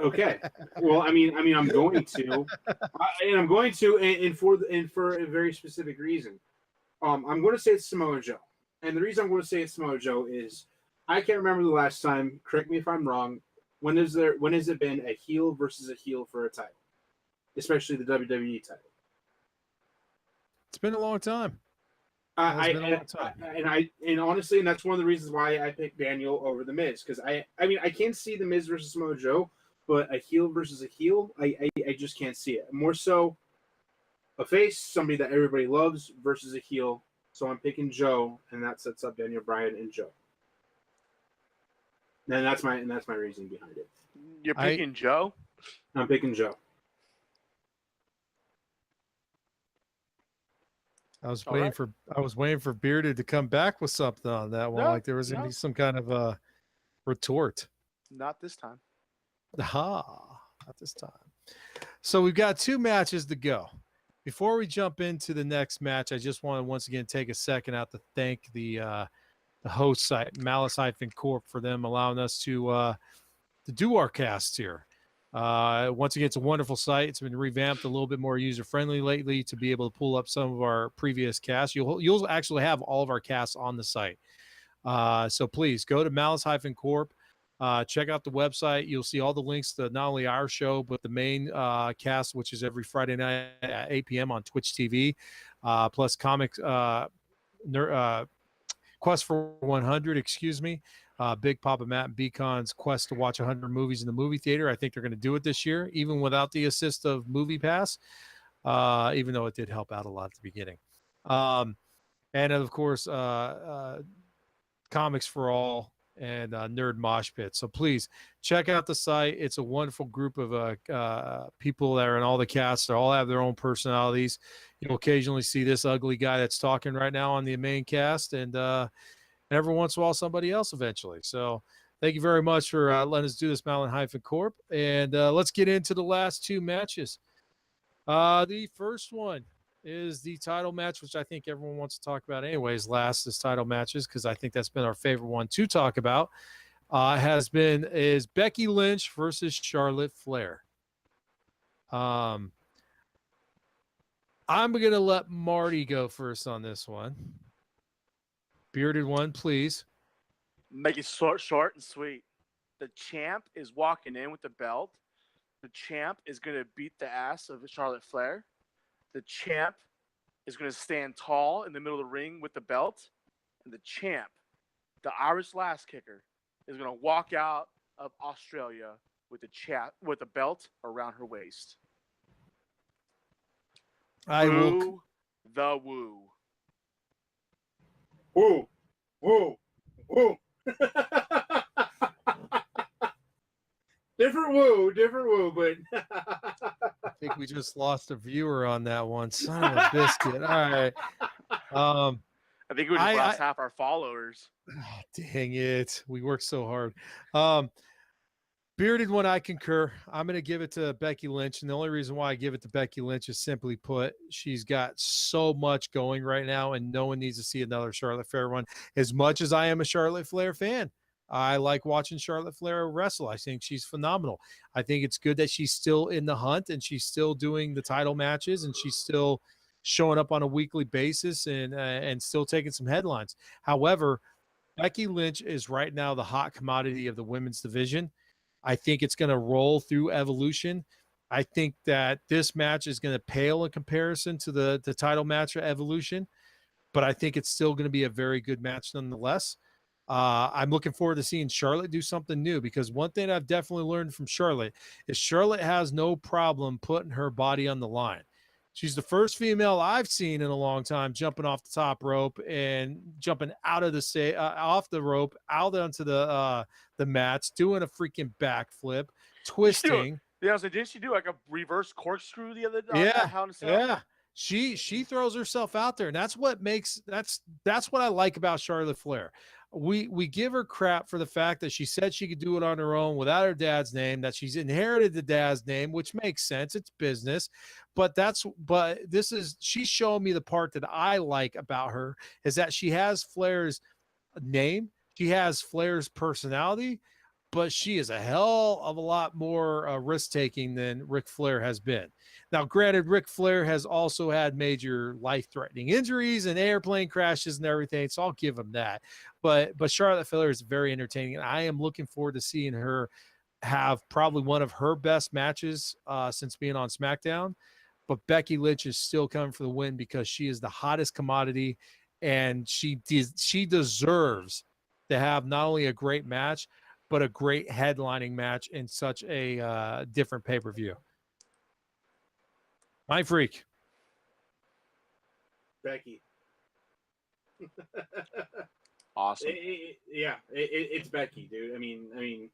Okay. Well, I mean, I'm going to, and I'm going to, and for a very specific reason. I'm going to say it's Samoa Joe, and the reason I'm going to say it's Samoa Joe is I can't remember the last time. Correct me if I'm wrong. When has it been a heel versus a heel for a title, especially the WWE title? It's been a long time. And honestly, and that's one of the reasons why I picked Daniel over the Miz, because I can see the Miz versus Samoa Joe, but a heel versus a heel, I just can't see it. More so, a face, somebody that everybody loves, versus a heel. So I'm picking Joe, and that sets up Daniel Bryan and Joe. And that's my reasoning behind it. You're picking Joe? I'm picking Joe. I was waiting for Bearded to come back with something on that one. No, like there was going to be some kind of a retort. Not this time. Not this time. So we've got 2 matches to go. Before we jump into the next match, I just want to once again take a second out to thank the host site, Malice-Corp, for them allowing us to do our casts here. Once again, it's a wonderful site. It's been revamped a little bit more user-friendly lately to be able to pull up some of our previous casts. You'll actually have all of our casts on the site. So please go to Malice-Corp. Check out the website. You'll see all the links to not only our show, but the main cast, which is every Friday night at 8 p.m. on Twitch TV, plus Comics Quest for 100, Big Papa Matt and Beacon's quest to watch 100 movies in the movie theater. I think they're going to do it this year, even without the assist of Movie Pass, even though it did help out a lot at the beginning. And, of course, Comics for All and Nerd Mosh Pit. So please check out the site. It's a wonderful group of people that are in all the casts. They all have their own personalities. You'll occasionally see this ugly guy that's talking right now on the main cast, and every once in a while somebody else eventually. So thank you very much for letting us do this, Malin-Corp. And let's get into the last 2 matches. The first one is the title match, which I think everyone wants to talk about anyways, is title matches, because I think that's been our favorite one to talk about. Is Becky Lynch versus Charlotte Flair. I'm going to let Marty go first on this one. Bearded one, please. Make it short and sweet. The champ is walking in with the belt. The champ is going to beat the ass of Charlotte Flair. The champ is going to stand tall in the middle of the ring with the belt. And the champ, the Irish Lass Kicker, is going to walk out of Australia with the belt around her waist. Boo the woo. Woo, woo, woo. Different woo, but I think we just lost a viewer on that one. Son of a biscuit. All right. I think we just lost half our followers. Dang it. We worked so hard. Bearded one, I concur. I'm going to give it to Becky Lynch. And the only reason why I give it to Becky Lynch is simply put, she's got so much going right now, and no one needs to see another Charlotte Flair one. As much as I am a Charlotte Flair fan, I like watching Charlotte Flair wrestle. I think she's phenomenal. I think it's good that she's still in the hunt and she's still doing the title matches and she's still showing up on a weekly basis and still taking some headlines. However, Becky Lynch is right now the hot commodity of the women's division. I think it's going to roll through Evolution. I think that this match is going to pale in comparison to the title match of Evolution, but I think it's still going to be a very good match nonetheless. I'm looking forward to seeing Charlotte do something new, because one thing I've definitely learned from Charlotte is Charlotte has no problem putting her body on the line. She's the first female I've seen in a long time jumping off the top rope and jumping out of off the rope out onto the mats, doing a freaking backflip, twisting. Yeah, so didn't she do like a reverse corkscrew the other day? Yeah. She throws herself out there, and that's what I like about Charlotte Flair. We give her crap for the fact that she said she could do it on her own without her dad's name, that she's inherited the dad's name, which makes sense. It's business. But she's showing me the part that I like about her is that she has Flair's name. She has Flair's personality, but she is a hell of a lot more risk-taking than Ric Flair has been. Now, granted, Ric Flair has also had major life-threatening injuries and airplane crashes and everything, so I'll give him that. But Charlotte Flair is very entertaining, and I am looking forward to seeing her have probably one of her best matches since being on SmackDown. But Becky Lynch is still coming for the win because she is the hottest commodity, and she deserves to have not only a great match, but a great headlining match in such a different pay-per-view. My freak. Becky. Awesome. It's Becky, dude. I mean,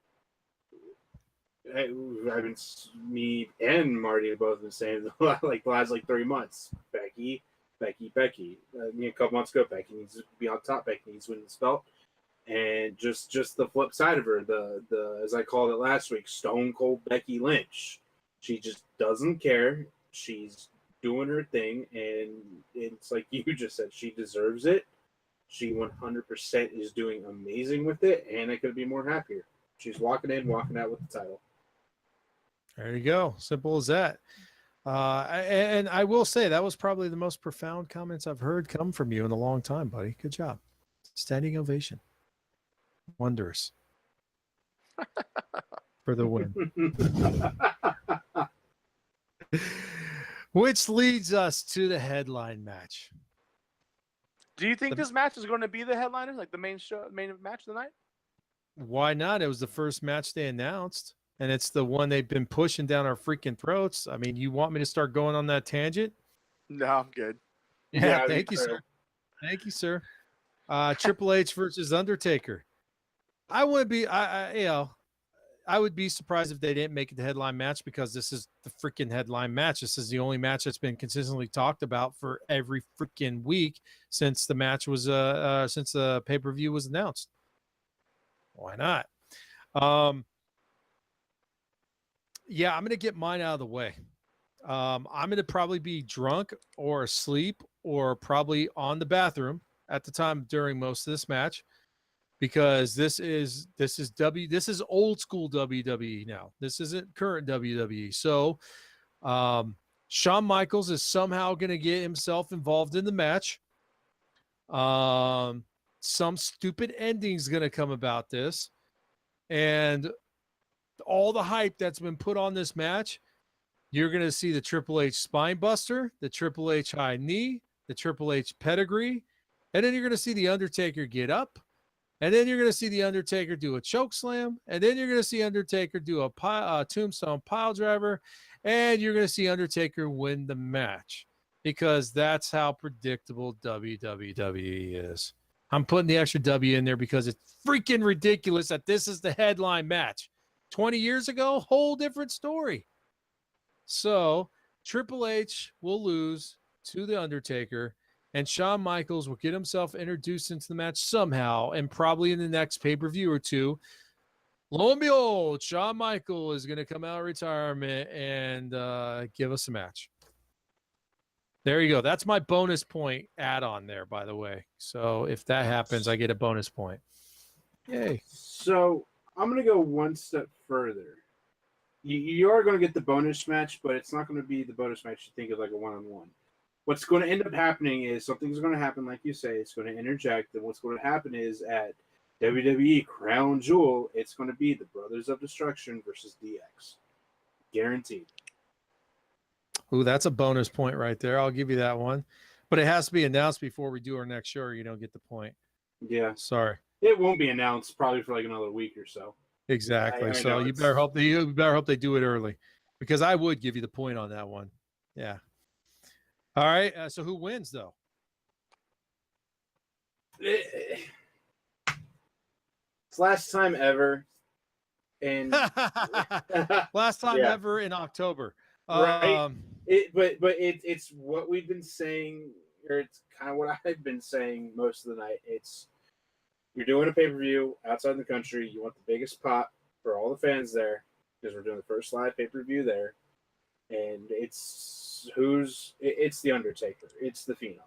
me and Marty have both been saying like the last 3 months. Becky. A couple months ago, Becky needs to be on top. Becky needs to win this belt. And just the flip side of her, the as I called it last week, Stone Cold Becky Lynch. She just doesn't care. She's doing her thing, and it's like you just said, she deserves it. She 100% is doing amazing with it, and I couldn't be more happier. She's walking in, walking out with the title. There you go. Simple as that. And I will say that was probably the most profound comments I've heard come from you in a long time, buddy. Good job. Standing ovation. Wondrous. For the win. Which leads us to the headline match. Do you think this match is going to be the headliner, like the main match of the night? Why not? It was the first match they announced, and it's the one they've been pushing down our freaking throats. I mean, you want me to start going on that tangent? No, I'm good. Yeah, thank you, sir. Thank you, sir. Triple H versus Undertaker. I would be surprised if they didn't make it the headline match, because this is the freaking headline match. This is the only match that's been consistently talked about for every freaking week since the match was since the pay-per-view was announced. Why not? Yeah, I'm gonna get mine out of the way. I'm gonna probably be drunk or asleep or probably on the bathroom at the time during most of this match, because this is old school WWE now. This isn't current WWE. So Shawn Michaels is somehow going to get himself involved in the match. Some stupid ending's going to come about this. and all the hype that's been put on this match, you're going to see the Triple H spine buster, the Triple H high knee, the Triple H pedigree, and then you're going to see the Undertaker get up, and then you're going to see the Undertaker do a choke slam, and then you're going to see Undertaker do a tombstone pile driver, and you're going to see Undertaker win the match, because that's how predictable WWE is. I'm putting the extra W in there because it's freaking ridiculous that this is the headline match. 20 years ago, whole different story. So Triple H will lose to the Undertaker, and Shawn Michaels will get himself introduced into the match somehow, and probably in the next pay-per-view or two. Lo and behold, Shawn Michaels is going to come out of retirement and give us a match. There you go. That's my bonus point add-on there, by the way. So if that happens, I get a bonus point. Yay. So I'm going to go one step further. You are going to get the bonus match, but it's not going to be the bonus match you think of like a one-on-one. What's going to end up happening is something's going to happen, like you say. It's going to interject, and what's going to happen is at WWE Crown Jewel, it's going to be the Brothers of Destruction versus DX. Guaranteed. Ooh, that's a bonus point right there. I'll give you that one. But it has to be announced before we do our next show, or you don't get the point. Yeah. Sorry. It won't be announced probably for like another week or so. Exactly. I So know you better hope they do it early, because I would give you the point on that one. Yeah. All right. So who wins though? It's last time ever. And last time Yeah. ever in October. Right. It's what we've been saying, or it's kind of what I've been saying most of the night. It's you're doing a pay-per-view outside the country. You want the biggest pop for all the fans there, because we're doing the first live pay-per-view there, and it's the Undertaker. It's the Phenom.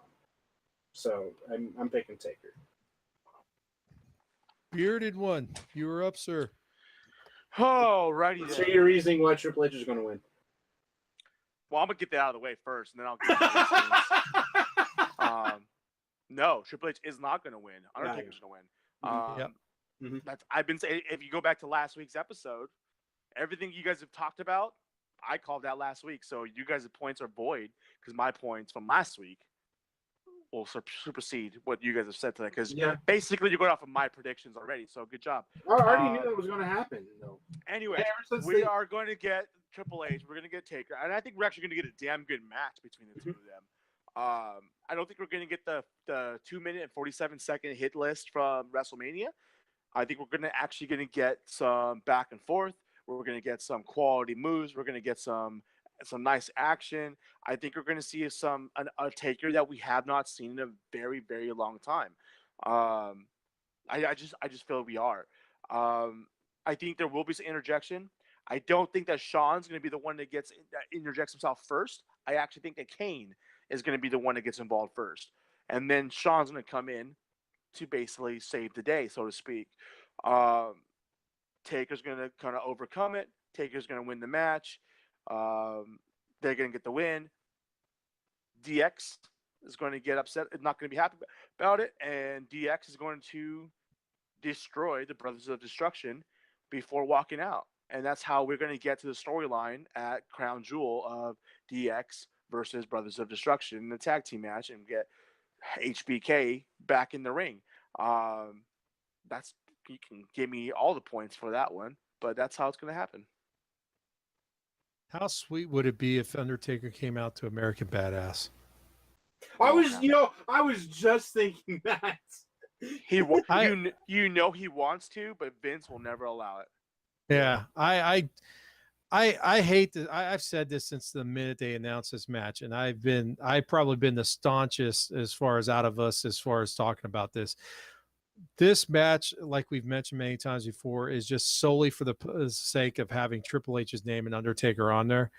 So I'm picking Taker. Bearded one, you were up, sir. Oh, righty. So your reasoning why Triple H is going to win? Well, I'm gonna get that out of the way first, and then I'll get my reasons. No, Triple H is not gonna win. Undertaker's gonna win. Yep. That's I've been saying. If you go back to last week's episode, everything you guys have talked about, I called that last week. So you guys' points are void, because my points from last week will supersede what you guys have said today. Because basically you're going off of my predictions already. So good job. I already knew that was going to happen, though. Anyway, are going to get Triple H. We're going to get Taker, and I think we're actually going to get a damn good match between the two of them. I don't think we're going to get the 2-minute and 47-second hit list from WrestleMania. I think we're actually going to get some back and forth. We're going to get some quality moves. We're going to get some nice action. I think we're going to see a Taker that we have not seen in a very, very long time. I just feel we are. I think there will be some interjection. I don't think that Sean's going to be the one that interjects himself first. I actually think that Kane is going to be the one that gets involved first, and then Sean's going to come in to basically save the day, so to speak. Taker's going to kind of overcome it. Taker's going to win the match. They're going to get the win. DX is going to get upset, not going to be happy about it, and DX is going to destroy the Brothers of Destruction before walking out. And that's how we're going to get to the storyline at Crown Jewel of DX versus Brothers of Destruction in the tag team match, and get HBK back in the ring. You can give me all the points for that one, but that's how it's going to happen. How sweet would it be if Undertaker came out to American Badass? I was just thinking that. He wants to, but Vince will never allow it. Yeah, I hate that. I've said this since the minute they announced this match, and I've probably been the staunchest as far as out of us as far as talking about this. This match, like we've mentioned many times before, is just solely for the sake of having Triple H's name and Undertaker on there.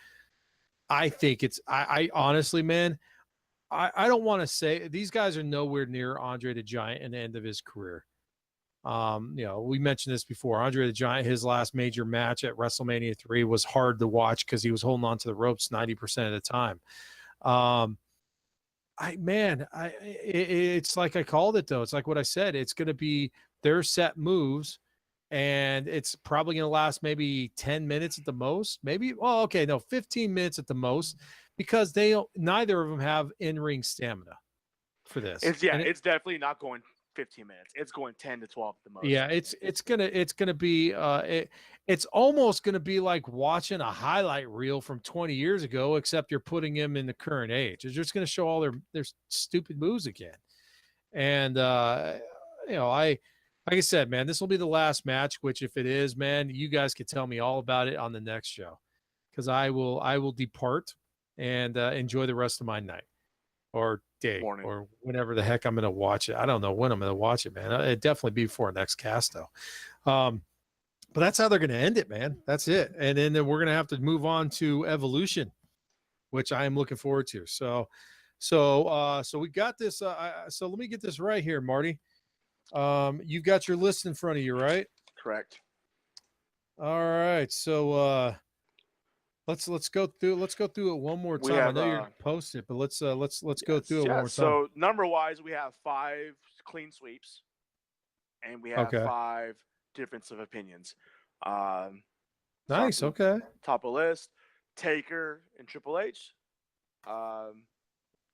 I think I honestly, man, I don't want to say these guys are nowhere near Andre the Giant in the end of his career. We mentioned this before. Andre the Giant, his last major match at WrestleMania 3 was hard to watch because he was holding on to the ropes 90% of the time. It's like I called it though. It's like what I said. It's going to be their set moves, and it's probably going to last maybe 10 minutes at the most. Maybe, well, okay, no, 15 minutes at the most, because neither of them have in-ring stamina for this. It's definitely not going 15 minutes. It's going 10 to 12 at the most. Yeah, it's gonna be it's almost gonna be like watching a highlight reel from 20 years ago, except you're putting them in the current age. It's just gonna show all their stupid moves again. And like I said, man, this will be the last match. Which, if it is, man, you guys can tell me all about it on the next show, because I will depart and enjoy the rest of my night or day or whenever the heck I'm going to watch it. I don't know when I'm going to watch it, man. It'd definitely be before next cast, though. But that's how they're going to end it, man. That's it. And then we're going to have to move on to Evolution, which I am looking forward to. So we got this. So let me get this right here, Marty. You've got your list in front of you, right? Correct. All right. So let's go through it one more time. I know you're posted, but let's go through it one more time. So number wise, we have 5 clean sweeps, and we have 5 difference of opinions. Nice. Okay. Top of the list, Taker and Triple H.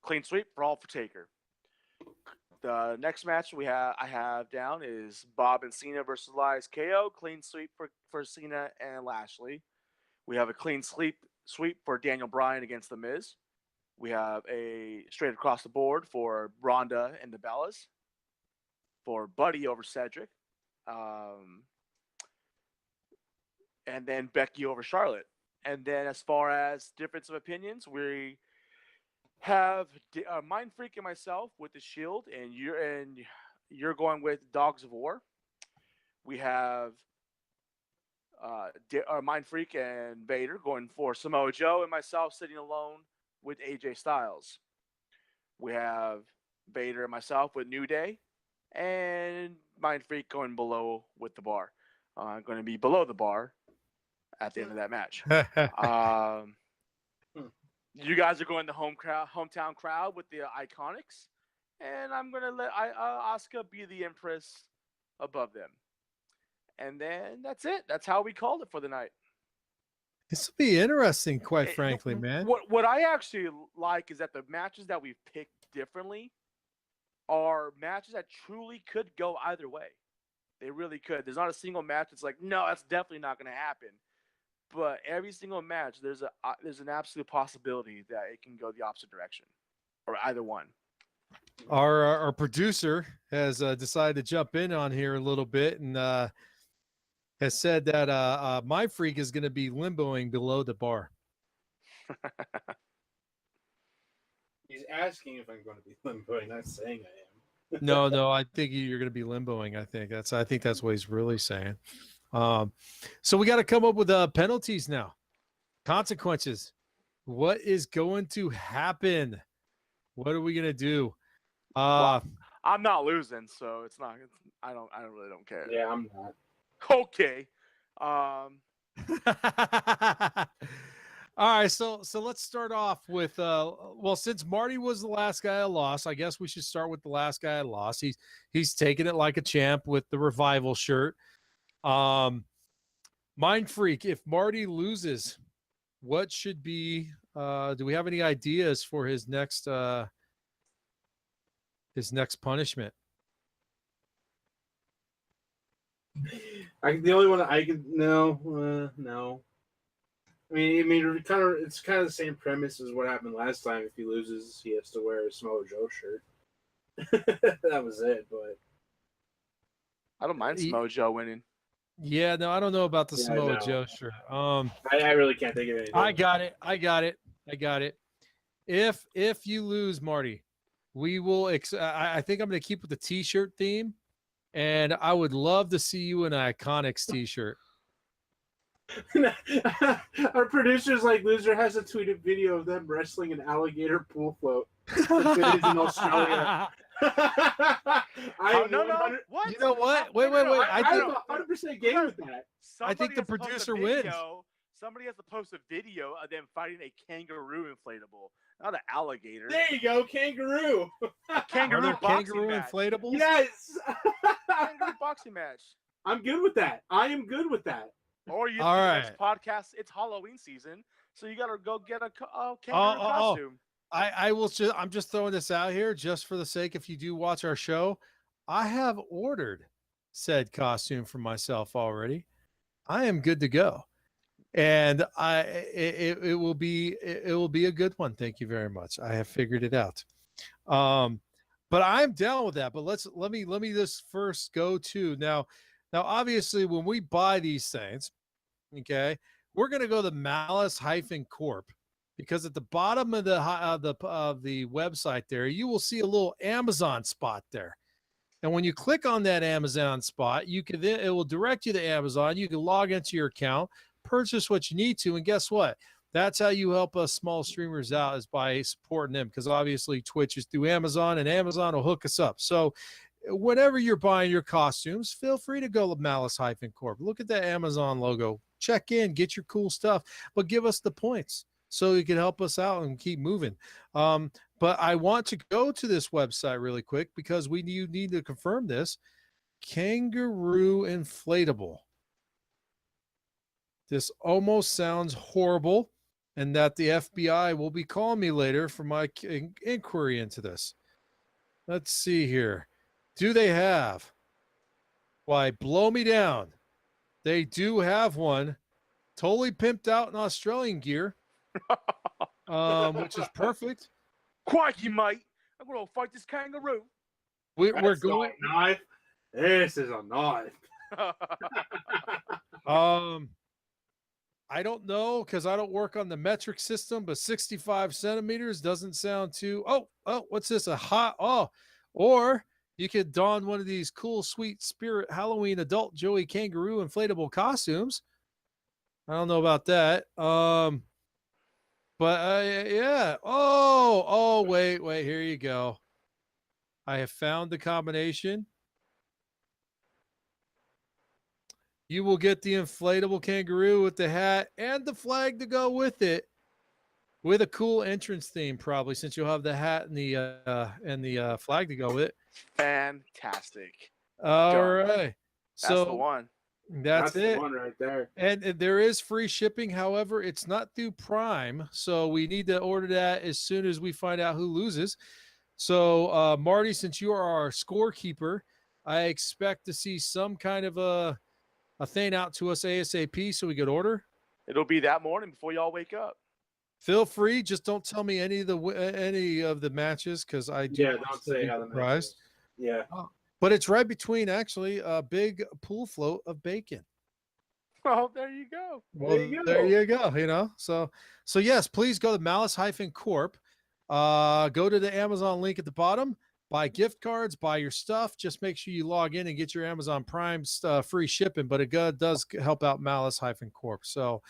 Clean sweep for Taker. The next match I have down is Bob and Cena versus Elias KO. Clean sweep for Cena and Lashley. We have a clean sweep for Daniel Bryan against The Miz. We have a straight across the board for Ronda and the Bellas. For Buddy over Cedric. And then Becky over Charlotte. And then as far as difference of opinions, we have Mind Freak and myself with the Shield, and you're going with Dogs of War. We have Mind Freak and Vader going for Samoa Joe, and myself sitting alone with AJ Styles. We have Vader and myself with New Day, and Mind Freak going below with the Bar. Going to be below the Bar at the end of that match. You guys are going the hometown crowd with the Iconics, and I'm going to let Asuka be the Empress above them. And then that's it. That's how we called it for the night. This will be interesting, quite frankly, man. What I actually like is that the matches that we've picked differently are matches that truly could go either way. They really could. There's not a single match that's like, no, that's definitely not going to happen. But every single match, there's an absolute possibility that it can go the opposite direction, or either one. Our producer has decided to jump in on here a little bit, and has said that My Freak is going to be limboing below the Bar. He's asking if I'm going to be limboing, not saying I am. No, I think you're going to be limboing. I think that's what he's really saying. So we got to come up with penalties now, consequences. What is going to happen? What are we going to do? Well, I'm not losing, so it's not. I really don't care. Yeah, I'm not. Okay. All right, so let's start off with since Marty was the last guy I lost, I guess we should start with the last guy I lost. He's taking it like a champ with the Revival shirt. Mind Freak, if Marty loses, what should be do we have any ideas for his next punishment? The only one I could no. I mean, it's kind of the same premise as what happened last time. If he loses, he has to wear a Samoa Joe shirt. That was it. But I don't mind Samoa Joe winning. Yeah, no, I don't know about the Samoa Joe shirt. I really can't think of anything. I got it. If you lose, Marty, we will. I think I'm going to keep with the T-shirt theme, and I would love to see you in an Iconics T-shirt. Our producer's like, loser has a tweeted video of them wrestling an alligator pool float in Australia. No. What? You know what? Wait. I'm 100% game with that. I think the producer wins. Somebody has to post a video of them fighting a kangaroo inflatable, not an alligator. There you go, kangaroo. Kangaroo inflatable. Yes. Kangaroo boxing match. I'm good with that. I am good with that. Or you All the right. next podcast, it's Halloween season, so you gotta go get a kangaroo Oh. costume. I'm just throwing this out here just for the sake, if you do watch our show, I have ordered said costume for myself already. I am good to go. And it will be a good one. Thank you very much. I have figured it out. But I'm down with that. But let me just first go to now obviously when we buy these things, okay, we're gonna go to Malice-Corp, because at the bottom of the website there, you will see a little Amazon spot there. And when you click on that Amazon spot, it will direct you to Amazon. You can log into your account, purchase what you need to, and guess what? That's how you help us small streamers out, is by supporting them, because obviously Twitch is through Amazon, and Amazon will hook us up. So whenever you're buying your costumes, feel free to go to Malice-Corp. Look at that Amazon logo. Check in, get your cool stuff, but give us the points so you can help us out and keep moving. But I want to go to this website really quick because you need to confirm this. Kangaroo inflatable. This almost sounds horrible, and that the FBI will be calling me later for my inquiry into this. Let's see here. Do they have? Why, blow me down. They do have one, totally pimped out in Australian gear, which is perfect. Crikey, mate! I'm gonna fight this kangaroo. We're That's going. not a knife. This is a knife. I don't know because I don't work on the metric system, but 65 centimeters doesn't sound too. Oh, what's this? Or you could don one of these cool, sweet spirit Halloween adult Joey kangaroo inflatable costumes. I don't know about that. But yeah. Wait. Here you go. I have found the combination. You will get the inflatable kangaroo with the hat and the flag to go with it, with a cool entrance theme, probably, since you'll have the hat and the flag to go with it. Fantastic. All Done. right. That's the one. That's it. The one right there. And there is free shipping. However, it's not through Prime, so we need to order that as soon as we find out who loses. So, Marty, since you are our scorekeeper, I expect to see some kind of a thing out to us ASAP so we could order. It'll be that morning before y'all wake up. Feel free. Just don't tell me any of the matches, because I do. Yeah, don't say how the match is. Yeah. But it's right between, actually, a big pool float of bacon. Oh, there you go. Well, there you go. You know, so yes, please go to Malice-Corp. Go to the Amazon link at the bottom. Buy gift cards, buy your stuff. Just make sure you log in and get your Amazon Prime free shipping. But it does help out Malice-Corp. So,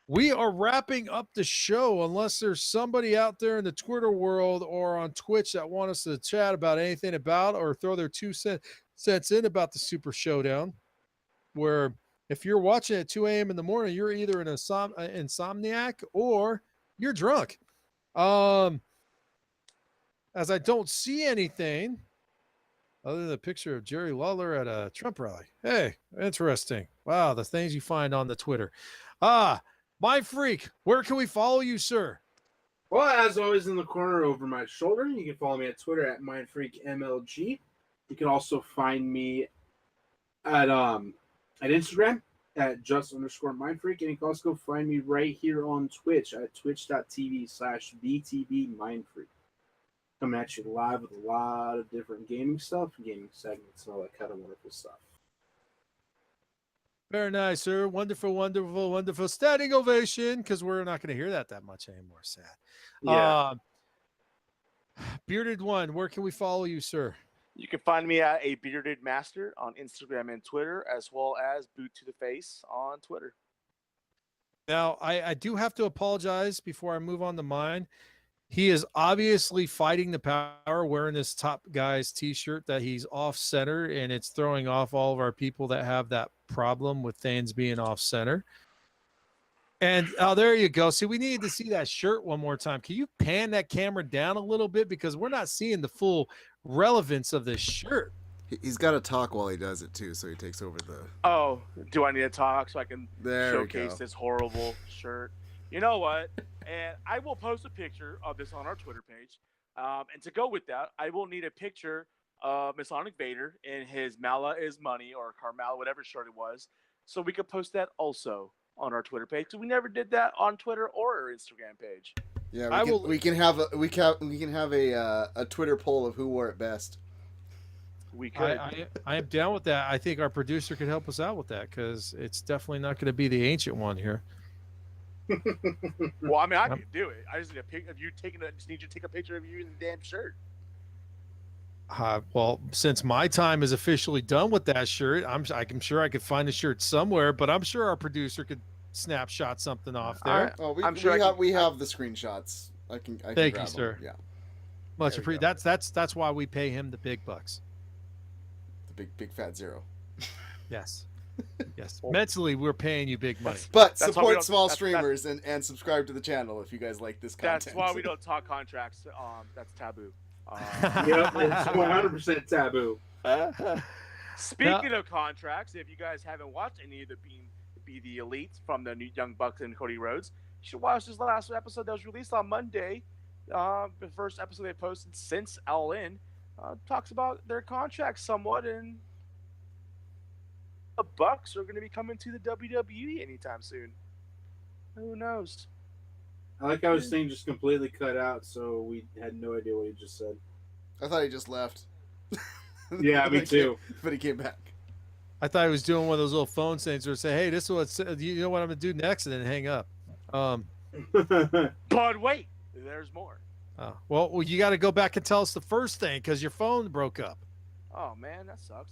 we are wrapping up the show, unless there's somebody out there in the Twitter world or on Twitch that want us to chat about anything about, or throw their 2 cents in about the Super Showdown, where if you're watching at 2 a.m. in the morning, you're either an insomniac or you're drunk. As I don't see anything other than the picture of Jerry Lawler at a Trump rally. Hey, interesting. Wow, the things you find on the Twitter. Mind Freak, where can we follow you, sir? Well, as always, in the corner over my shoulder, you can follow me at Twitter at MindFreakMLG. You can also find me at Instagram at just_MindFreak, and you can also find me right here on Twitch at twitch.tv/BTBMindFreak. Coming at you live with a lot of different gaming stuff, gaming segments, and all that kind of wonderful stuff. Very nice, sir. Wonderful, wonderful, wonderful. Standing ovation, because we're not going to hear that much anymore. Sad. Yeah. Bearded One, where can we follow you, sir? You can find me at a Bearded Master on Instagram and Twitter, as well as Boot to the Face on Twitter. Now, I do have to apologize before I move on to mine. He is obviously fighting the power, wearing this Top Guys t-shirt that he's off center, and it's throwing off all of our people that have that problem with things being off center. And there you go. See, we needed to see that shirt one more time. Can you pan that camera down a little bit, because we're not seeing the full relevance of this shirt? He's got to talk while he does it too, so he takes over the. Oh, do I need to talk so I can There we showcase go. this horrible shirt? You know what? And I will post a picture of this on our Twitter page. And to go with that, I will need a picture of Masonic Vader in his Mala is Money or Carmella, whatever shirt it was, so we could post that also on our Twitter page. So we never did that on Twitter or our Instagram page. Yeah, we can have a Twitter poll of who wore it best. We could. I am down with that. I think our producer could help us out with that because it's definitely not going to be the ancient one here. Well, I mean, I could do it. I just need a pic of you taking just need you to take a picture of you in the damn shirt. Well, since my time is officially done with that shirt, I'm sure I could find a shirt somewhere, but I'm sure our producer could snapshot something off there. Oh, I'm sure we have the screenshots. I can Thank grab you, sir. them. Yeah. Much appreciated. That's why we pay him the big bucks. The big fat zero. Yes. Yes. Mentally, we're paying you big money. But support small streamers and subscribe to the channel if you guys like this content. That's why we don't talk contracts. That's taboo. Yep, it's 100% taboo. Speaking of contracts, if you guys haven't watched any of the Be the Elite from the new Young Bucks and Cody Rhodes, you should watch this last episode that was released on Monday. The first episode they posted since All In talks about their contracts somewhat, and the Bucks are going to be coming to the WWE anytime soon. Who knows? I like how his thing just completely cut out, so we had no idea what he just said. I thought he just left. Yeah, me too. But he came back. I thought he was doing one of those little phone things where say, "Hey, this is what you know what I'm gonna do next," and then hang up. But wait, there's more. Well, you got to go back and tell us the first thing because your phone broke up. Oh man, that sucks.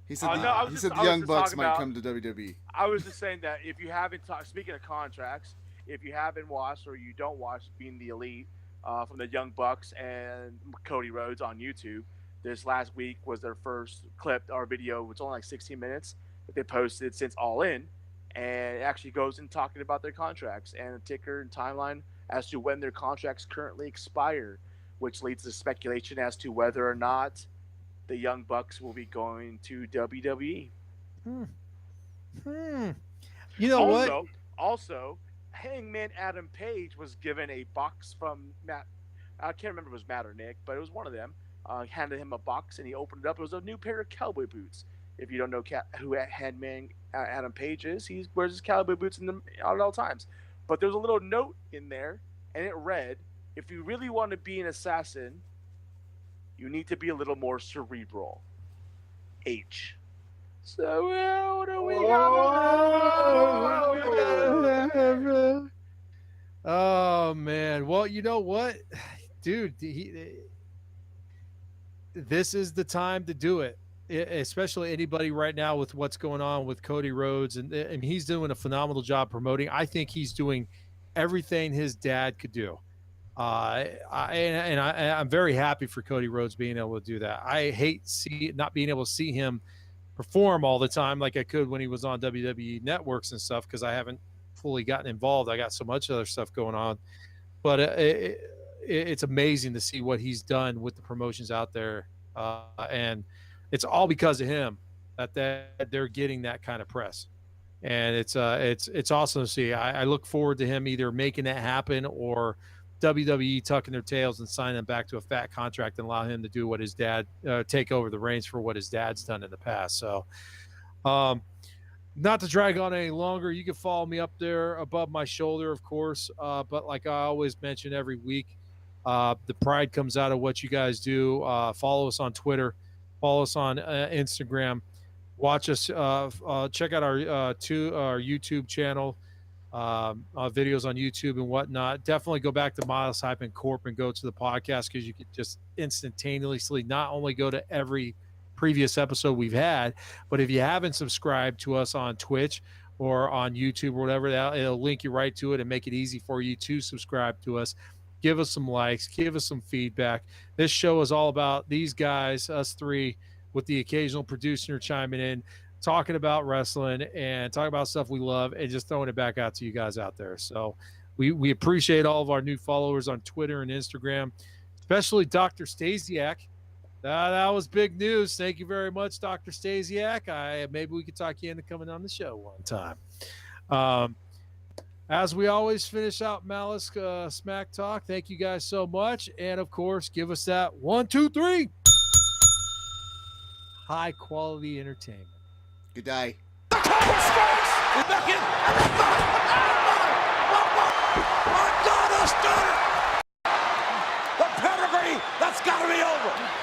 He said he said the Young Bucks might come to WWE. I was just saying that if you haven't speaking of contracts, if you haven't watched or you don't watch Being the Elite from the Young Bucks and Cody Rhodes on YouTube, this last week was their first clip or video. It's only like 16 minutes that they posted since All In, and it actually goes in talking about their contracts and a ticker and timeline as to when their contracts currently expire, which leads to speculation as to whether or not the Young Bucks will be going to WWE. You know what? Also, Hangman Adam Page was given a box from Matt. I can't remember if it was Matt or Nick, but it was one of them. Handed him a box and he opened it up. It was a new pair of cowboy boots. If you don't know who Hangman Adam Page is, he wears his cowboy boots at all times. But there's a little note in there, and it read, "If you really want to be an assassin, you need to be a little more cerebral." H. So what do we got? Oh man. Well, you know what, dude? This is the time to do it. Especially anybody right now with what's going on with Cody Rhodes, and he's doing a phenomenal job promoting. I think he's doing everything his dad could do. I'm very happy for Cody Rhodes being able to do that. I hate not being able to see him perform all the time like I could when he was on WWE networks and stuff because I haven't fully gotten involved. I got so much other stuff going on, but it's amazing to see what he's done with the promotions out there, and it's all because of him that they're getting that kind of press. And it's awesome to see. I look forward to him either making that happen or WWE tucking their tails and signing him back to a fat contract and allow him to do what his dad take over the reins for what his dad's done in the past. So, not to drag on any longer, you can follow me up there above my shoulder, of course. But like I always mention every week, the pride comes out of what you guys do. Follow us on Twitter, follow us on Instagram, watch us, check out our YouTube channel. Videos on YouTube and whatnot. Definitely go back to Malice and Corp and go to the podcast because you could just instantaneously not only go to every previous episode we've had, but if you haven't subscribed to us on Twitch or on YouTube or whatever, it'll link you right to it and make it easy for you to subscribe to us. Give us some likes, give us some feedback. This show is all about these guys, us three, with the occasional producer chiming in, talking about wrestling and talking about stuff we love and just throwing it back out to you guys out there. So we appreciate all of our new followers on Twitter and Instagram, especially Dr. Stasiak. That was big news. Thank you very much, Dr. Stasiak. Maybe we could talk you into coming on the show one time. As we always finish out Malice Smack Talk, thank you guys so much. And of course, give us that 1, 2, 3. High quality entertainment. Good day. The pedigree, that's got to be over.